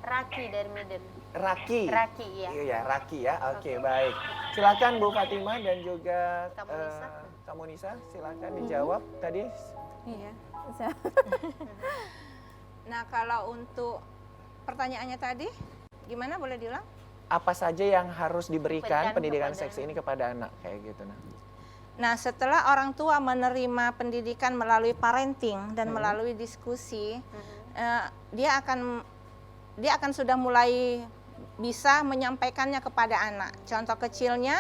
Raki dari Medan. Raki. Raki, iya. Iya, Raki ya. Oke, baik. Silakan Bu Fatimah dan juga Kak Munisa. Kak Munisa, silakan dijawab tadi. Iya. Nah, kalau untuk pertanyaannya tadi, gimana boleh diulang? Apa saja yang harus diberikan Berikan pendidikan kepada seks ini kepada anak kayak gitu nah. Nah, setelah orang tua menerima pendidikan melalui parenting dan melalui diskusi, dia akan sudah mulai bisa menyampaikannya kepada anak. Contoh kecilnya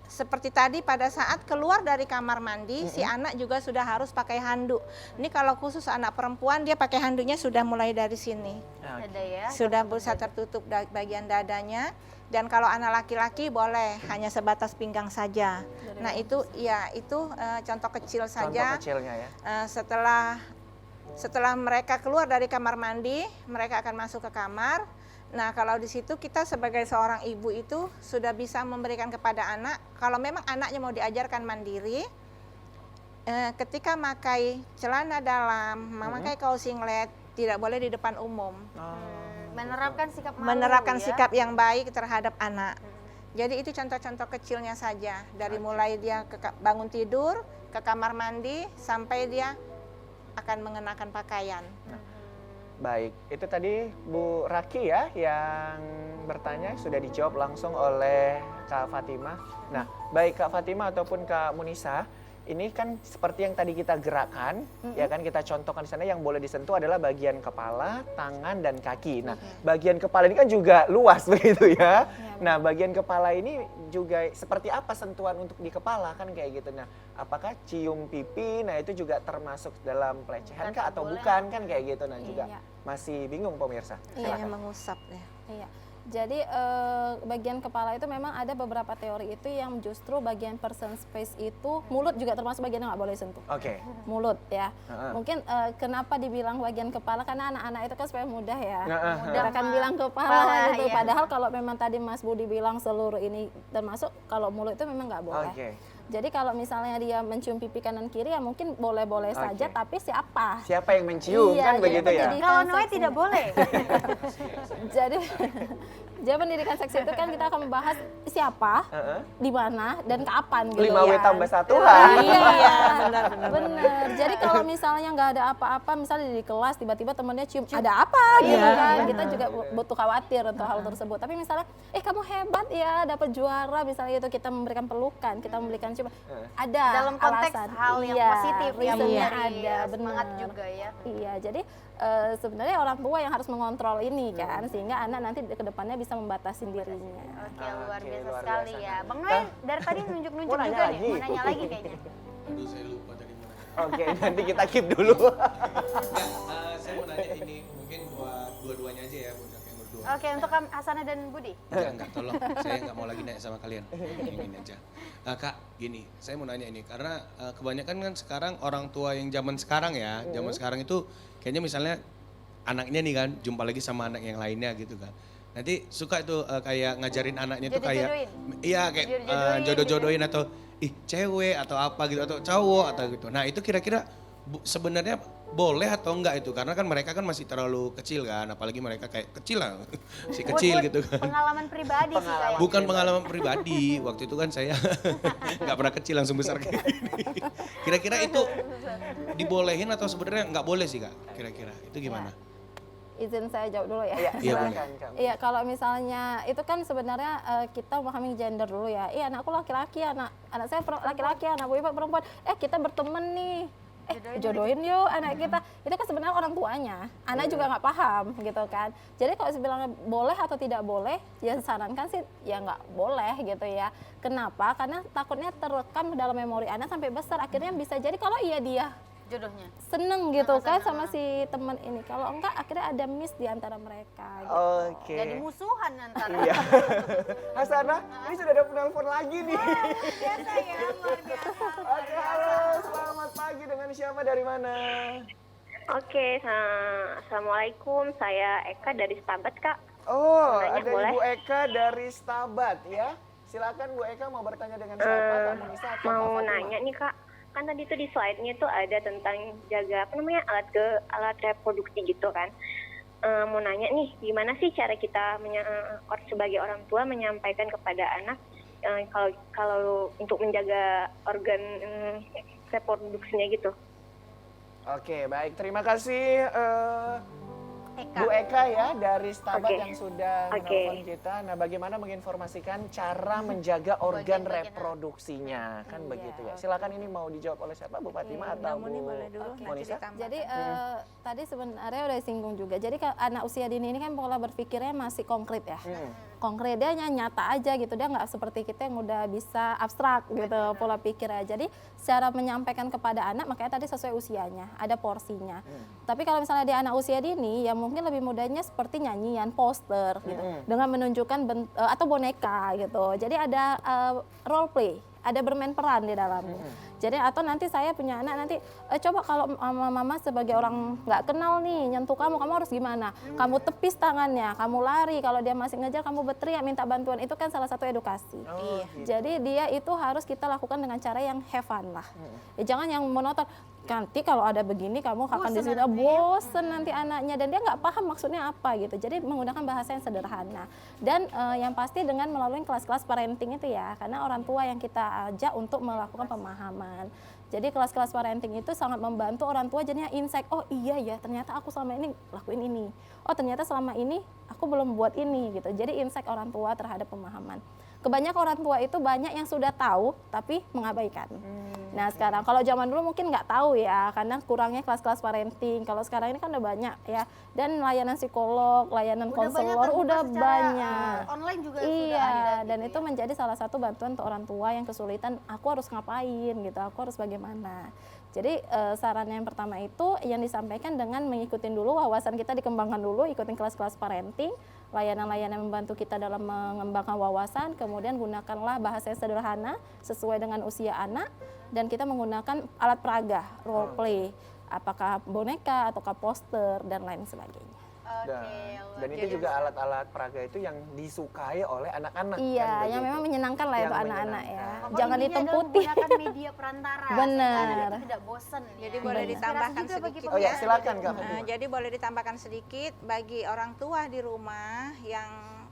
seperti tadi pada saat keluar dari kamar mandi, si anak juga sudah harus pakai handuk. Ini kalau khusus anak perempuan, dia pakai handuknya sudah mulai dari sini. Nah, Ada ya. Sudah bisa tertutup bagian dadanya. Dan kalau anak laki-laki boleh hanya sebatas pinggang saja. Nah, itu ya itu contoh kecil saja. contoh kecilnya ya. Setelah mereka keluar dari kamar mandi, mereka akan masuk ke kamar. Nah, kalau di situ kita sebagai seorang ibu itu sudah bisa memberikan kepada anak, kalau memang anaknya mau diajarkan mandiri, ketika memakai celana dalam, memakai kaos singlet, tidak boleh di depan umum. Menerapkan sikap malu Menerapkan ya. sikap yang baik terhadap anak. Jadi itu contoh-contoh kecilnya saja, dari mulai dia bangun tidur, ke kamar mandi, sampai dia akan mengenakan pakaian. Baik, itu tadi Bu Raki ya yang bertanya, sudah dijawab langsung oleh Kak Fatimah. Nah, baik Kak Fatimah ataupun Kak Munisa, ini kan seperti yang tadi kita gerakkan, ya kan kita contohkan di sana, yang boleh disentuh adalah bagian kepala, tangan, dan kaki. Nah, bagian kepala ini kan juga luas begitu ya. Nah, bagian kepala ini juga seperti apa sentuhan untuk di kepala kan kayak gitu. Nah, apakah cium pipi, nah itu juga termasuk dalam pelecehan kah atau bukan kan kayak gitu. Nah, juga masih bingung pemirsa. Iya, mengusap ya. Iya. Jadi bagian kepala itu memang ada beberapa teori itu yang justru bagian person space itu, mulut juga termasuk bagian yang nggak boleh sentuh. Oke. Mulut ya. Mungkin kenapa dibilang bagian kepala, karena anak-anak itu kan supaya mudah ya. Mudah akan bilang kepala gitu. iya. Padahal kalau memang tadi Mas Budi bilang seluruh ini termasuk, kalau mulut itu memang nggak boleh. Oke. Jadi kalau misalnya dia mencium pipi kanan kiri ya mungkin boleh-boleh saja, Oke. tapi siapa? Siapa yang mencium Iya, kan jadi begitu ya? pendidikan Kalau Noe seksinya. tidak boleh. Jadi jadi pendidikan seks itu kan kita akan membahas siapa, di mana, dan kapan gitu 5W ya. tambah 1 H. Iya, benar. Jadi kalau misalnya nggak ada apa-apa, misalnya di kelas tiba-tiba temennya cium, ada apa gitu kan, kita juga butuh khawatir untuk hal tersebut. Tapi misalnya, kamu hebat ya, dapat juara, misalnya itu kita memberikan pelukan, kita memberikan ciuman, ada Dalam konteks alasan. hal yang Iya, positif ya, reasonnya memberi ada, semangat benar. juga ya. Iya, jadi sebenarnya orang tua yang harus mengontrol ini kan, sehingga anak nanti ke depannya bisa membatasi dirinya. Oke, luar biasa luar sekali biasa. ya. Bang Noe dari tadi nunjuk-nunjuk Mau nanya juga nih, lagi? mau nanya lagi kayaknya. Aduh, saya lupa tadi mau nanya. Oke, nanti kita keep dulu. Saya mau nanya ini mungkin buat dua-duanya aja ya, buat yang berdua. Oke, untuk Hasana dan Budi. Enggak, tolong. Saya nggak mau lagi nanya sama kalian. Ini aja. Kak, gini, saya mau nanya ini karena kebanyakan kan sekarang orang tua yang zaman sekarang ya, zaman sekarang itu kayaknya misalnya anaknya nih kan jumpa lagi sama anak yang lainnya gitu kan. Nanti suka itu kayak ngajarin anaknya tuh kayak Jodoh-jodohin. iya kayak Jodoh-jodohin jodoh-jodohin atau ih cewek atau apa gitu atau cowok atau gitu. Nah, itu kira-kira sebenarnya boleh atau enggak itu? Karena kan mereka kan masih terlalu kecil kan, apalagi mereka kayak kecil lah, si kecil Buat gitu kan. Pengalaman pribadi sih kayak. Bukan pengalaman pribadi, waktu itu kan saya nggak pernah kecil langsung besar kayak gini. Kira-kira itu dibolehin atau sebenarnya nggak boleh sih Kak? Kira-kira itu gimana? Izin saya jawab dulu ya. Iya, Iya, silakan Kak. Iya, kalau misalnya itu kan sebenarnya kita memahami gender dulu ya. Iya, anakku laki-laki, anak saya laki-laki, anak ibu perempuan. Kita berteman nih. Jodohin yuk anak kita. Itu kan sebenarnya orang tuanya. Anak juga nggak paham gitu kan. Jadi kalau sebenarnya boleh atau tidak boleh, ya sarankan sih ya nggak boleh gitu ya. Kenapa? Karena takutnya terekam dalam memori anak sampai besar. Akhirnya bisa jadi kalau iya dia Jodohnya. seneng gitu kan sama si teman ini. Kalau enggak akhirnya ada miss di antara mereka gitu. Oke. Jadi musuhan antara. Iya. Hasana, ini sudah ada penelpon lagi nih. Biasa ya, luar biasa. Oke, halo, selamat pagi, dengan siapa, dari mana? Oke, assalamualaikum. Saya Eka dari Stabat, Kak. Oh, Nanya ada boleh? Ibu Eka dari Stabat ya. Silakan Bu Eka, mau bertanya dengan siapa? Kak Munisa atau Kak Mau Fatimah? nanya nih, Kak. Kan tadi tuh di slide-nya tuh ada tentang jaga alat reproduksi gitu kan. Mau nanya nih, gimana sih cara kita sebagai orang tua menyampaikan kepada anak kalau untuk menjaga organ reproduksinya gitu. Oke, baik. Terima kasih Bu Eka ya dari Stabat Oke. yang sudah menelpon kita. Nah, bagaimana menginformasikan cara menjaga organ Bagian-bagian reproduksinya, kan begitu ya. Silakan, ini mau dijawab oleh siapa, Bu Fatimah atau Bu Muni boleh dulu, nanti Monisa? ditambahkan. Jadi tadi sebenarnya udah singgung juga. Jadi kalau anak usia dini ini kan pola berpikirnya masih konkret ya. Konkret, dia nyata aja gitu. Dia nggak seperti kita yang udah bisa abstrak gitu pola pikirnya. Jadi secara menyampaikan kepada anak, makanya tadi sesuai usianya, ada porsinya. Tapi kalau misalnya dia anak usia dini, ya mungkin lebih mudahnya seperti nyanyian, poster gitu, dengan menunjukkan atau boneka gitu. Jadi ada role play, ada bermain peran di dalamnya. Jadi atau nanti saya punya anak nanti coba kalau mama sebagai orang nggak kenal nih nyentuh kamu harus gimana? Kamu tepis tangannya, kamu lari, kalau dia masih ngejar kamu berteriak minta bantuan, itu kan salah satu edukasi. Oh, gitu. Jadi dia itu harus kita lakukan dengan cara yang have fun lah. Jangan yang monoton. Nanti kalau ada begini kamu akan di sini bosen nanti anaknya, dan dia nggak paham maksudnya apa gitu. Jadi menggunakan bahasa yang sederhana dan yang pasti dengan melalui kelas-kelas parenting itu ya, karena orang tua yang kita ajak untuk melakukan pemahaman. Jadi kelas-kelas parenting itu sangat membantu orang tua jadinya insight, oh iya ya ternyata aku selama ini lakuin ini, oh ternyata selama ini aku belum buat ini gitu. Jadi insight orang tua terhadap pemahaman. Kebanyakan orang tua itu banyak yang sudah tahu tapi mengabaikan. Nah sekarang kalau zaman dulu mungkin nggak tahu ya, karena kurangnya kelas-kelas parenting. Kalau sekarang ini kan udah banyak ya, dan layanan psikolog, layanan konselor udah banyak. Online juga Iya, sudah ada. dan gitu itu ya. menjadi salah satu bantuan untuk orang tua yang kesulitan, aku harus ngapain gitu, aku harus bagaimana. Jadi saran yang pertama itu yang disampaikan dengan mengikutin dulu, wawasan kita dikembangkan dulu, ikutin kelas-kelas parenting, layanan-layanan membantu kita dalam mengembangkan wawasan, kemudian gunakanlah bahasa yang sederhana sesuai dengan usia anak, dan kita menggunakan alat peraga, role play, apakah boneka ataukah poster dan lain sebagainya. Oke, Dan itu juga alat-alat peraga itu yang disukai oleh anak-anak. Iya, kan, yang begitu. memang menyenangkan lah Yang itu anak-anak ya. menyenangkan. Pokoknya Jangan intinya hitam adalah putih. menggunakan media perantara. Benar. sehingga anak itu tidak bosan. Jadi ya. boleh Inspirasi ditambahkan juga bagi sedikit Oh ya, pemirsa. silakan Kak. Jadi boleh ditambahkan sedikit bagi orang tua di rumah yang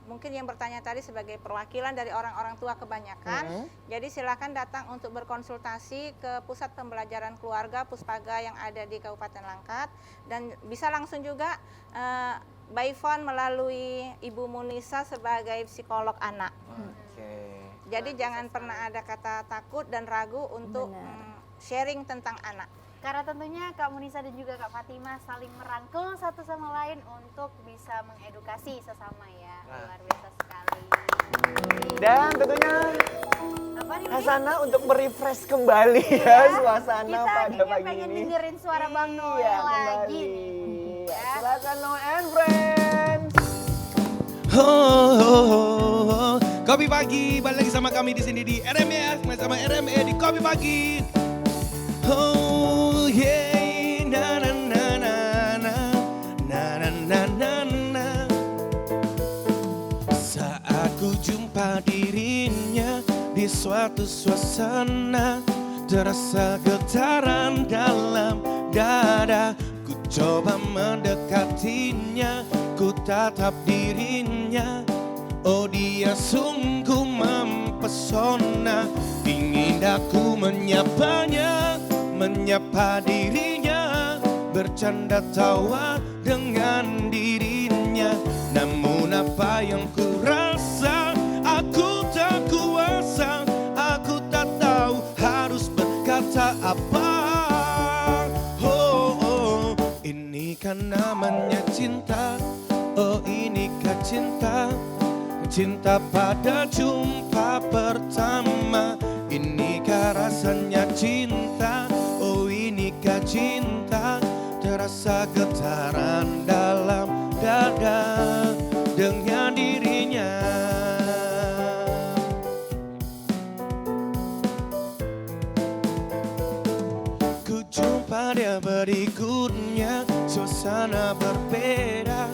mungkin yang bertanya tadi sebagai perwakilan dari orang-orang tua kebanyakan. Jadi silakan datang untuk berkonsultasi ke Pusat Pembelajaran Keluarga Puspaga yang ada di Kabupaten Langkat, dan bisa langsung juga by phone melalui Ibu Munisa sebagai psikolog anak. Oke. Jadi jangan pernah ada kata takut dan ragu untuk Benar. sharing tentang anak. Karena tentunya Kak Munisa dan juga Kak Fatimah saling merangkul satu sama lain untuk bisa mengedukasi sesama ya. Luar biasa sekali. Dan tentunya Apa nih? Hasana untuk merefresh kembali ya suasana Kita pada kayaknya pagi pengen ini. dengerin suara Bang Noel Iya, lagi kembali. nih. Ya. Silakan Noel and Friends. Kopi pagi, balik lagi sama kami di sini di RME, sama RME di Kopi Pagi. Oh yeah, na na na na na na na na na na. Saat ku jumpa dirinya di suatu suasana, terasa getaran dalam dada. Ku coba mendekatinya, ku tatap dirinya. Oh dia sungguh mempesona, ingin aku menyapanya, menyapa dirinya, bercanda tawa dengan dirinya. Namun apa yang ku rasa, aku tak kuasa, aku tak tahu harus berkata apa. Oh, oh, ini kan namanya cinta, oh inikah cinta. Cinta pada jumpa pertama, inikah rasanya cinta, oh inikah cinta. Terasa getaran dalam dada dengan dirinya. Ku jumpa dia berikutnya, suasana berbeda.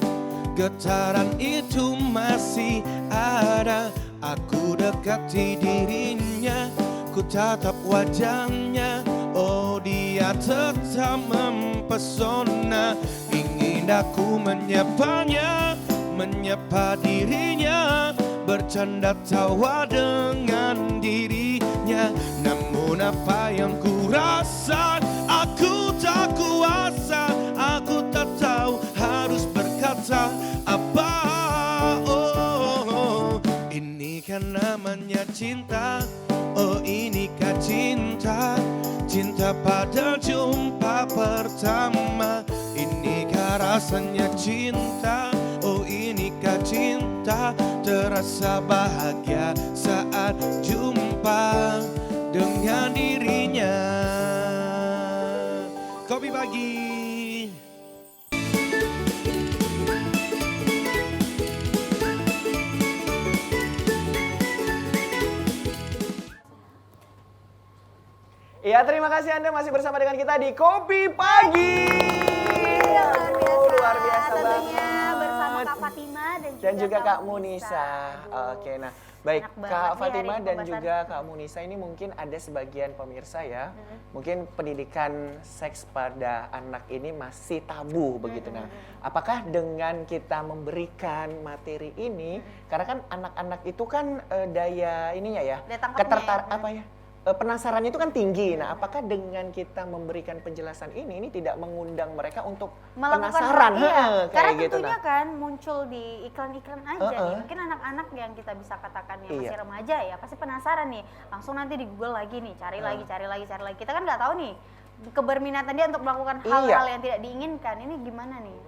Getaran itu masih ada, aku dekati dirinya, ku tatap wajahnya, oh dia tetap mempesona. Ingin aku menyapanya, menyapa dirinya, bercanda tawa dengan dirinya. Namun apa yang ku rasa, aku tak kuasa, aku tak tahu harus berkata apa. Oh, oh, ini kan namanya cinta, oh inikah cinta. Cinta pada jumpa pertama, inikah rasanya cinta, oh inikah cinta. Terasa bahagia saat jumpa dengan dirinya. Kopi pagi. Iya, terima kasih Anda masih bersama dengan kita di Kopi Pagi. Luar biasa tentunya banget. bersama Kak Fatima Dan juga Kak Munisa. Aduh. Oke, nah baik Enak banget Kak nih Fatima hari dan pembahasan. juga Kak Munisa ini mungkin ada sebagian pemirsa ya, mungkin pendidikan seks pada anak ini masih tabu begitu. Nah, apakah dengan kita memberikan materi ini, karena kan anak-anak itu kan daya ininya ya, Daya tangkapnya ya. apa ya? Penasarannya itu kan tinggi. Nah, apakah dengan kita memberikan penjelasan ini tidak mengundang mereka untuk penasaran? Iya, Heeh, karena kayak gitu. tentunya Nah, kan muncul di iklan-iklan aja nih. Heeh. Mungkin anak-anak yang kita bisa katakan yang Iya. masih remaja ya pasti penasaran nih. Langsung nanti di Google lagi nih, cari lagi. Kita kan nggak tahu nih keberminatan dia untuk melakukan hal-hal yang tidak diinginkan. Ini gimana nih,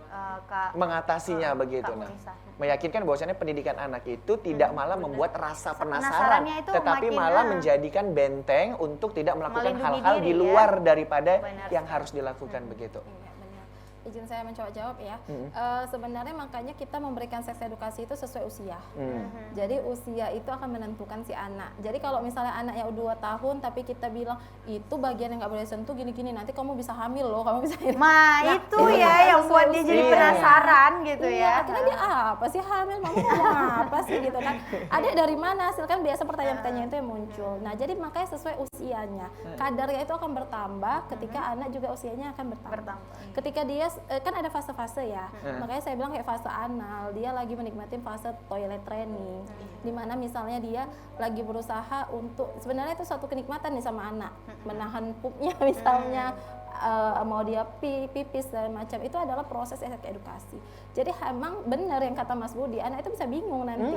Kak? mengatasinya begitu. Kak Nah, Munisa. meyakinkan bahwasannya pendidikan anak itu tidak malah membuat rasa penasaran, Penasarannya itu tetapi makin, malah menjadikan benteng untuk tidak melakukan melindungi hal-hal diri di ya. luar daripada Benar yang sekali. harus dilakukan begitu. Iya, benar. Izin saya mencoba jawab ya. Sebenarnya makanya kita memberikan seks edukasi itu sesuai usia. Jadi usia itu akan menentukan si anak. Jadi kalau misalnya anaknya 2 tahun tapi kita bilang itu bagian yang nggak boleh sentuh gini-gini, nanti kamu bisa hamil loh, kamu bisa ini. Ma, Nah, itu itu ya kan yang sesuai buat dia jadi usia. penasaran gitu Iya, ya. akhirnya dia apa sih hamil, mama ngomong apa sih gitu kan. Adik dari mana hasil kan biasa pertanyaan-pertanyaan itu yang muncul. Nah jadi makanya sesuai usianya. Kadarnya itu akan bertambah ketika anak juga usianya akan bertambah. Ketika dia, kan ada fase-fase ya. Makanya saya bilang kayak fase anal, dia lagi menikmati fase toilet training. Dimana misalnya dia lagi berusaha untuk, sebenarnya itu suatu kenikmatan nih sama anak. Menahan pupnya misalnya. Mau dia pipis dan macam itu adalah proses edukasi. Jadi emang benar yang kata Mas Budi, anak itu bisa bingung nanti.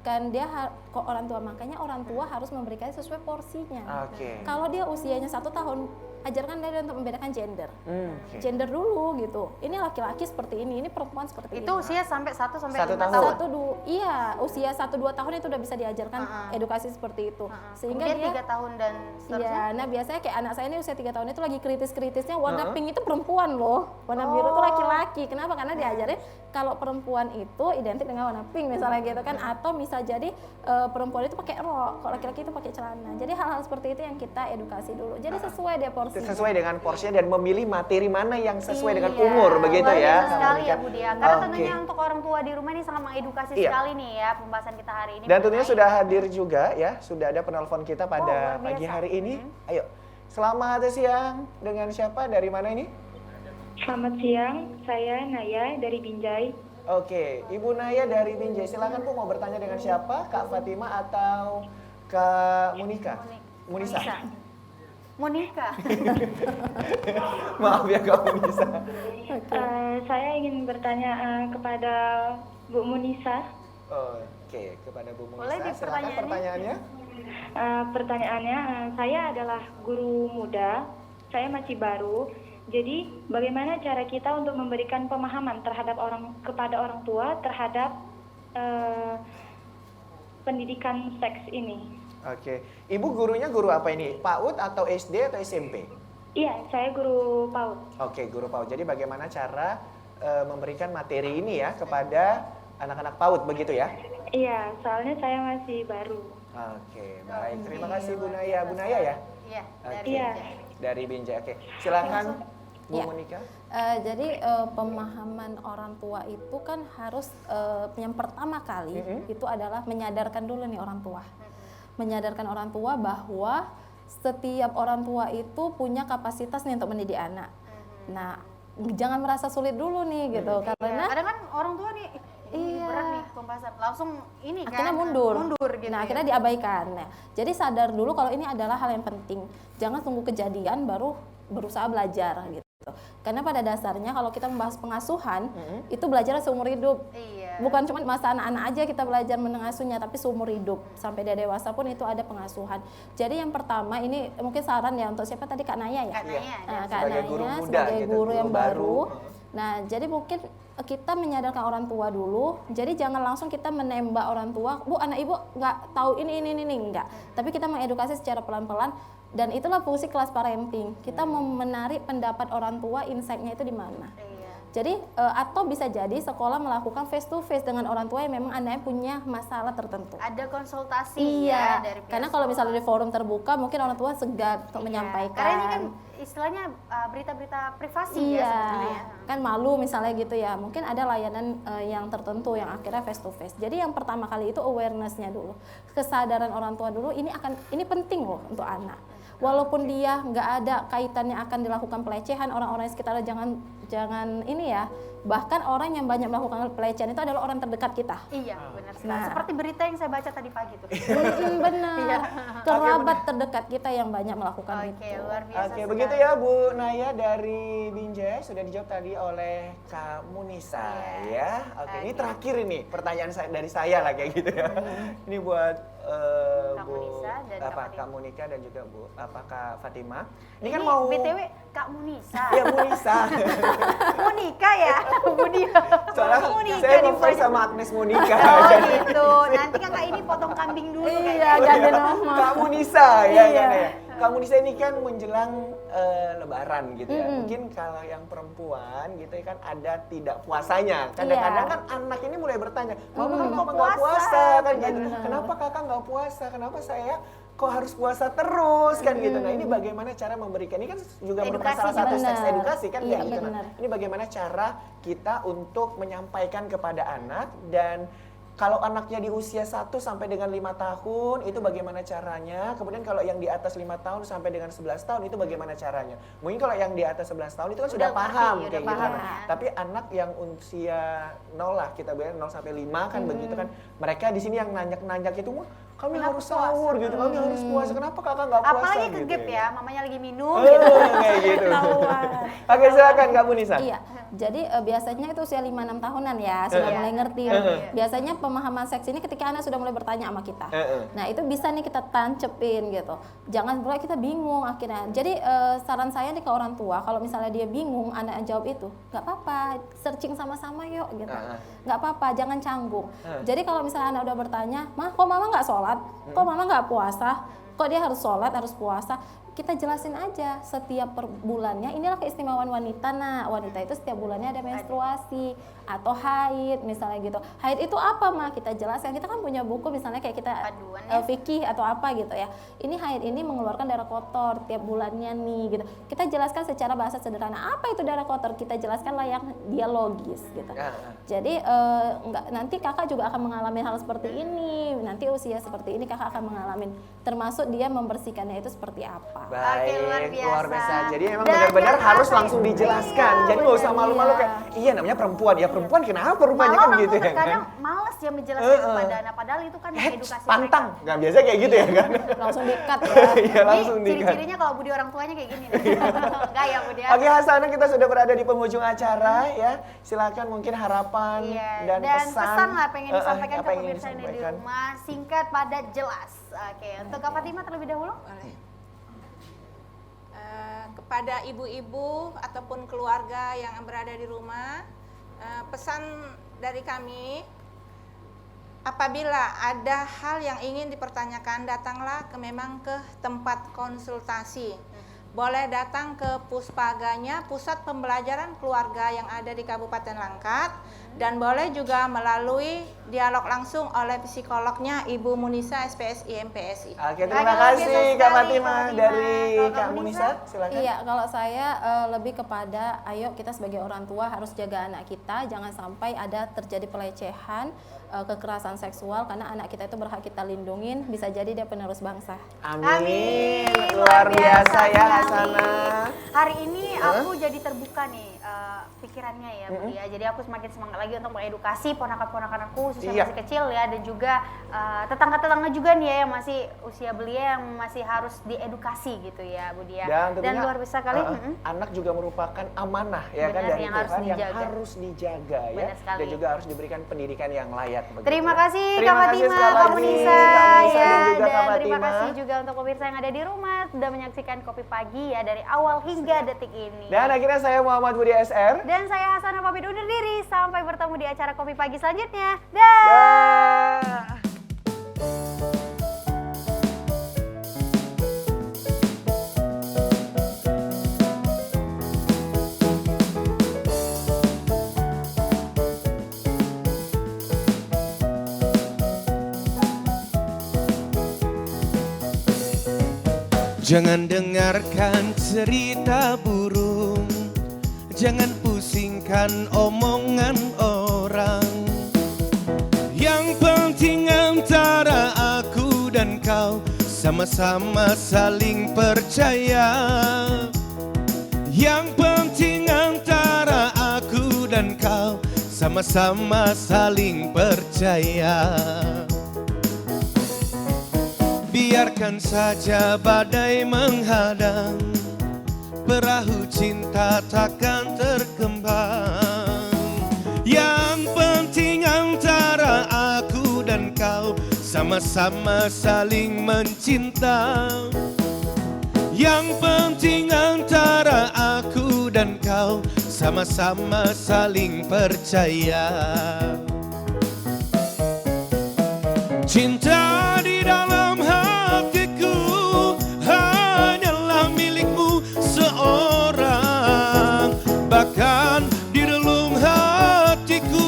Kan dia kok orang tua, makanya orang tua harus memberikan sesuai porsinya. Oke. Kalau dia usianya 1 tahun, ajarkan dia untuk membedakan gender. Oke. Gender dulu gitu. Ini laki-laki seperti ini perempuan seperti Itu ini. usia sampai 1 sampai 1 5 tahun. tahun. Iya, usia 1-2 tahun itu udah bisa diajarkan edukasi seperti itu. Sehingga Kemudian dia 3 tahun dan seterusnya. iya, nah biasanya kayak anak saya ini usia 3 tahun itu lagi kritis-kritisnya warna pink itu perempuan loh, warna biru itu laki-laki. Kenapa? Karena diajarin kalau perempuan itu identik dengan warna pink misalnya gitu kan, atau bisa jadi perempuan itu pakai rok, kalau laki-laki itu pakai celana. Jadi hal-hal seperti itu yang kita edukasi dulu. Jadi sesuai dia porsinya. Sesuai dengan porsinya dan memilih materi mana yang sesuai dengan Iya, umur begitu luar ya. biasa sekali ya Budi ya. Karena Oke. tentunya untuk orang tua di rumah ini sangat mengedukasi Iya. sekali nih ya pembahasan kita hari ini. Dan tentunya mengenai- sudah hadir juga ya, sudah ada penelpon kita pada luar biasa. pagi hari ini. Ayo, selamat siang. Dengan siapa? Dari mana ini? Selamat siang, saya Naya dari Binjai. Oke, Ibu Naya dari Binjai. Silakan Bu, mau bertanya dengan siapa? Kak Fatima atau Kak Munika? Munisa. Monika. Maaf ya Kak Munisa. Saya ingin bertanya kepada Bu Munisa. Oke, kepada Bu Munisa. Boleh di Silakan pertanyaannya. Pertanyaannya, saya adalah guru muda, saya masih baru. Jadi, bagaimana cara kita untuk memberikan pemahaman kepada orang tua terhadap pendidikan seks ini? Oke, Ibu gurunya guru apa ini? PAUD atau SD atau SMP? Iya, saya guru PAUD. Oke, guru PAUD. Jadi bagaimana cara memberikan materi ini ya kepada anak-anak PAUD begitu ya? Iya, soalnya saya masih baru. Oke, baik. Terima kasih Bu Naya. Bu Naya ya? Iya, dari Oke. Iya. Binjai. Dari Binjai. Oke, silakan Bu Iya. Monika. Jadi pemahaman orang tua itu kan harus yang pertama kali itu adalah menyadarkan dulu nih orang tua. Menyadarkan orang tua bahwa setiap orang tua itu punya kapasitas nih untuk mendidik anak. Nah, jangan merasa sulit dulu nih gitu, Iya, karena kadang kan orang tua nih Iya. berat nih pembahasan. Langsung ini kan akhirnya mundur gitu. nah ya. akhirnya diabaikan. Nah, jadi sadar dulu kalau ini adalah hal yang penting, jangan tunggu kejadian baru berusaha belajar gitu, karena pada dasarnya kalau kita membahas pengasuhan itu belajar seumur hidup. Iya. Bukan cuma masa anak-anak aja kita belajar mengasuhnya, tapi seumur hidup sampai dia dewasa pun itu ada pengasuhan. Jadi yang pertama ini mungkin saran ya untuk siapa tadi, Kak Naya ya? Kak Naya, Nah, Kak Sebagai Naya guru muda sebagai gitu, guru guru yang baru. baru. Nah, jadi mungkin kita menyadarkan orang tua dulu. Jadi jangan langsung kita menembak orang tua, Bu, anak ibu nggak tahu ini enggak. Tapi kita mengedukasi secara pelan-pelan. Dan itulah fungsi kelas parenting. Kita mau menarik pendapat orang tua, insight-nya itu di mana. Iya. Jadi atau bisa jadi sekolah melakukan face to face dengan orang tua yang memang anaknya punya masalah tertentu. Ada konsultasi ya dari pihak Karena kalau sekolah. misalnya di forum terbuka mungkin orang tua segan untuk menyampaikan. Karena ini kan istilahnya berita-berita privasi ya sebenarnya. Kan malu misalnya gitu ya. Mungkin ada layanan yang tertentu yang akhirnya face to face. Jadi yang pertama kali itu awareness-nya dulu, kesadaran orang tua dulu. Ini penting loh untuk anak. Walaupun dia nggak ada kaitannya akan dilakukan pelecehan, orang-orang di sekitar jangan ini ya. Bahkan orang yang banyak melakukan pelecehan itu adalah orang terdekat kita. Iya, benar sekali. Nah. Seperti berita yang saya baca tadi pagi tuh. Benar. Kerabat terdekat kita yang banyak melakukan Oke, itu. luar biasa. Oke, begitu sekali. ya Bu Naya dari Binjai, sudah dijawab tadi oleh Kak Munisa ya. Oke, ini terakhir ini pertanyaan dari saya lah kayak gitu ya. Ini buat Kak Bu Munisa dan Kak Fatimah. Kak Monika dan juga Kak Fatimah. Ini Ini kan mau BTW Kak Munisa. Iya, Munisa. Monika ya, Bu Dia. Soalnya Monika saya nih, ngefans Pak. sama Agnes Monika. Oh Jadi, gitu. Nanti kakak ini potong kambing dulu Iya, kayaknya. ganti nama. Kak Munisa ya Iya. kan ya. Kak Munisa ini kan menjelang Lebaran gitu ya. Mungkin kalau yang perempuan gitu ya kan ada tidak puasanya. Kadang-kadang Iya. kan anak ini mulai bertanya, "Mama kenapa Kok nggak puasa?" puasa?" kan gitu. Benar. "Kenapa kakak nggak puasa? Kenapa saya kok harus puasa terus?" kan gitu. Nah, ini bagaimana cara memberikan, ini kan juga merupakan Edukasi, salah satu benar. seks edukasi kan Iya, kayak gitu. Nah, benar. ini bagaimana cara kita untuk menyampaikan kepada anak, dan kalau anaknya di usia 1 sampai dengan 5 tahun itu bagaimana caranya? Kemudian kalau yang di atas 5 tahun sampai dengan 11 tahun itu bagaimana caranya? Mungkin kalau yang di atas 11 tahun itu kan sudah Udah ngerti, paham udah kayak paham gitu. ya. Tapi anak yang usia 0 lah, kita bilang 0 sampai 5 kan begitu kan. Mereka di sini yang nanyak-nanyak itu, kami Kenapa harus puasa? sahur gitu, kami harus puasa. Kenapa kakak nggak puasa? Apalagi gitu kegep ya, mamanya lagi minum Oh, gitu. kayak gitu. Ketahuan. Oke, silakan Kak Munisa. Iya, jadi biasanya itu usia 5-6 tahunan ya, sudah Iya. mulai ngerti. Iya. Biasanya pemahaman seks ini ketika anak sudah mulai bertanya sama kita. Nah, itu bisa nih kita tancepin gitu. Jangan pula kita bingung akhirnya. Jadi saran saya nih ke orang tua, kalau misalnya dia bingung, anak jawab itu, nggak apa-apa, searching sama-sama yuk gitu. Nggak apa-apa, jangan canggung. Jadi kalau misalnya anak udah bertanya, "Mah, kok mama nggak sholat? Kok mama nggak puasa? Kok dia harus sholat, harus puasa?" Kita jelasin aja setiap per bulannya, inilah keistimewaan wanita. Nah, wanita itu setiap bulannya ada menstruasi atau haid misalnya gitu. Haid itu apa, mah? Kita jelaskan. Kita kan punya buku misalnya kayak kita Panduan ya. fikih atau apa gitu ya. Ini haid ini mengeluarkan darah kotor tiap bulannya nih gitu. Kita jelaskan secara bahasa sederhana. Apa itu darah kotor? Kita jelaskanlah yang dia logis gitu. Jadi nanti kakak juga akan mengalami hal seperti ini. Nanti usia seperti ini kakak akan mengalami. Termasuk dia membersihkannya itu seperti apa. Baik, Oke, luar biasa. Jadi memang Dan benar-benar yang harus terakhir, langsung dijelaskan. iya, Jadi nggak usah benar, malu-malu iya. kayak, iya namanya perempuan. Ya perempuan kenapa rupanya Malah kan orang gitu tuh ya kan? terkadang males ya menjelaskan kepada anak, padahal itu kan edukasi Pantang. mereka. Nggak biasa kayak gitu ya kan? Langsung di-cut ya. Iya langsung Ini dikat. ciri-cirinya kalau budi orang tuanya kayak gini nih. Enggak ya Budi ya? Oke Hasanah, kita sudah berada di penghujung acara ya. Silakan mungkin harapan Iya, dan pesan. lah pengen disampaikan apa ke yang ingin pemirsa ini di disampaikan. rumah, singkat, padat, jelas. Oke, untuk Kak Fatimah terlebih dahulu. Boleh. Kepada ibu-ibu ataupun keluarga yang berada di rumah, pesan dari kami, apabila ada hal yang ingin dipertanyakan, datanglah memang ke tempat konsultasi. Boleh datang ke Puspaganya, Pusat Pembelajaran Keluarga yang ada di Kabupaten Langkat, dan boleh juga melalui dialog langsung oleh psikolognya Ibu Munisa SPSI MPSI. Oke, terima Oke, kasih luar biasa Kak sekali, Fatimah. Kak Fatimah. Dari Kalau Kak Kak Munisa, silakan. Iya, kalau saya lebih kepada ayo kita sebagai orang tua harus jaga anak kita, jangan sampai ada terjadi pelecehan, kekerasan seksual, karena anak kita itu berhak kita lindungin, bisa jadi dia penerus bangsa. Amin. Amin. Luar biasa ya sekali. Hasanah. Hari ini aku jadi terbuka nih pikirannya ya Budi ya. Jadi aku semakin semangat lagi untuk mengedukasi ponakan-ponakan aku khususnya Iya. masih kecil ya, dan juga tetangga-tetangga juga nih ya yang masih usia belia yang masih harus diedukasi gitu ya Budi ya. Dan tentunya luar biasa kali. anak juga merupakan amanah ya kan Benar, dari yang harus Tuhan yang dijaga. harus dijaga ya. Benar sekali. Dan juga harus diberikan pendidikan yang layak begitu Terima ya. kasih Terima Kak kasih Fatimah, sekali Kak lagi, Munisa Kak Munisa ya, dan juga Kak dan terima Fatimah. kasih juga untuk pemirsa yang ada di rumah sudah menyaksikan Kopi Pagi ya dari awal hingga detik ini. Dan akhirnya saya Muhammad Budi SR. Dan saya Hasanah pamit undur diri. Sampai bertemu di acara Kopi Pagi selanjutnya. Dah. Dah. Jangan dengarkan cerita burung, jangan pusingkan omongan orang. Yang penting antara aku dan kau sama-sama saling percaya. Yang penting antara aku dan kau sama-sama saling percaya. Biarkan saja badai menghadang, perahu cinta takkan terkembang. Yang penting antara aku dan kau sama-sama saling mencinta. Yang penting antara aku dan kau sama-sama saling percaya. Cinta di dalam hatiku hanyalah milikmu seorang. Bahkan di relung hatiku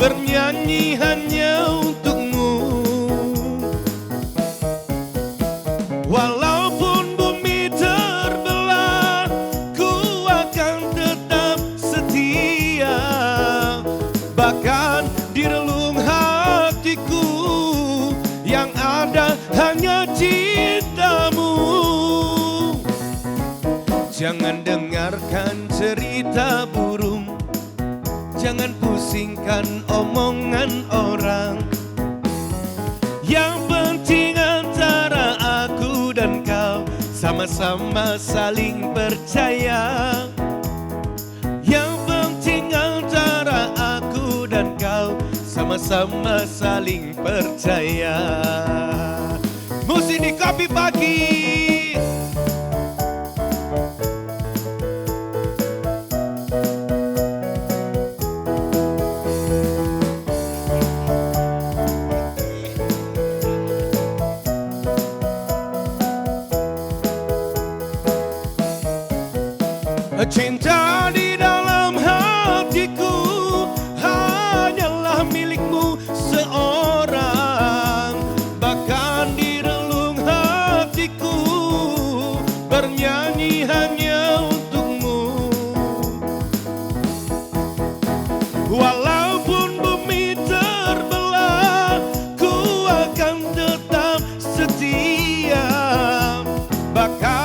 bernyanyi hanya untukmu. Walaupun bumi terbelah, ku akan tetap setia. Bahkan di relung hatiku yang ada hanya cintamu. Jangan dengarkan cerita burung, jangan pusingkan omongan orang. Yang penting antara aku dan kau sama-sama saling percaya. Yang penting antara aku dan kau sama-sama saling percaya. Musik di Kopi Pagi. Cinta di dalam hatiku hanyalah milikmu seorang. Bahkan di relung hatiku bernyanyi hanya untukmu. Walaupun bumi terbelah, ku akan tetap setia. Bahkan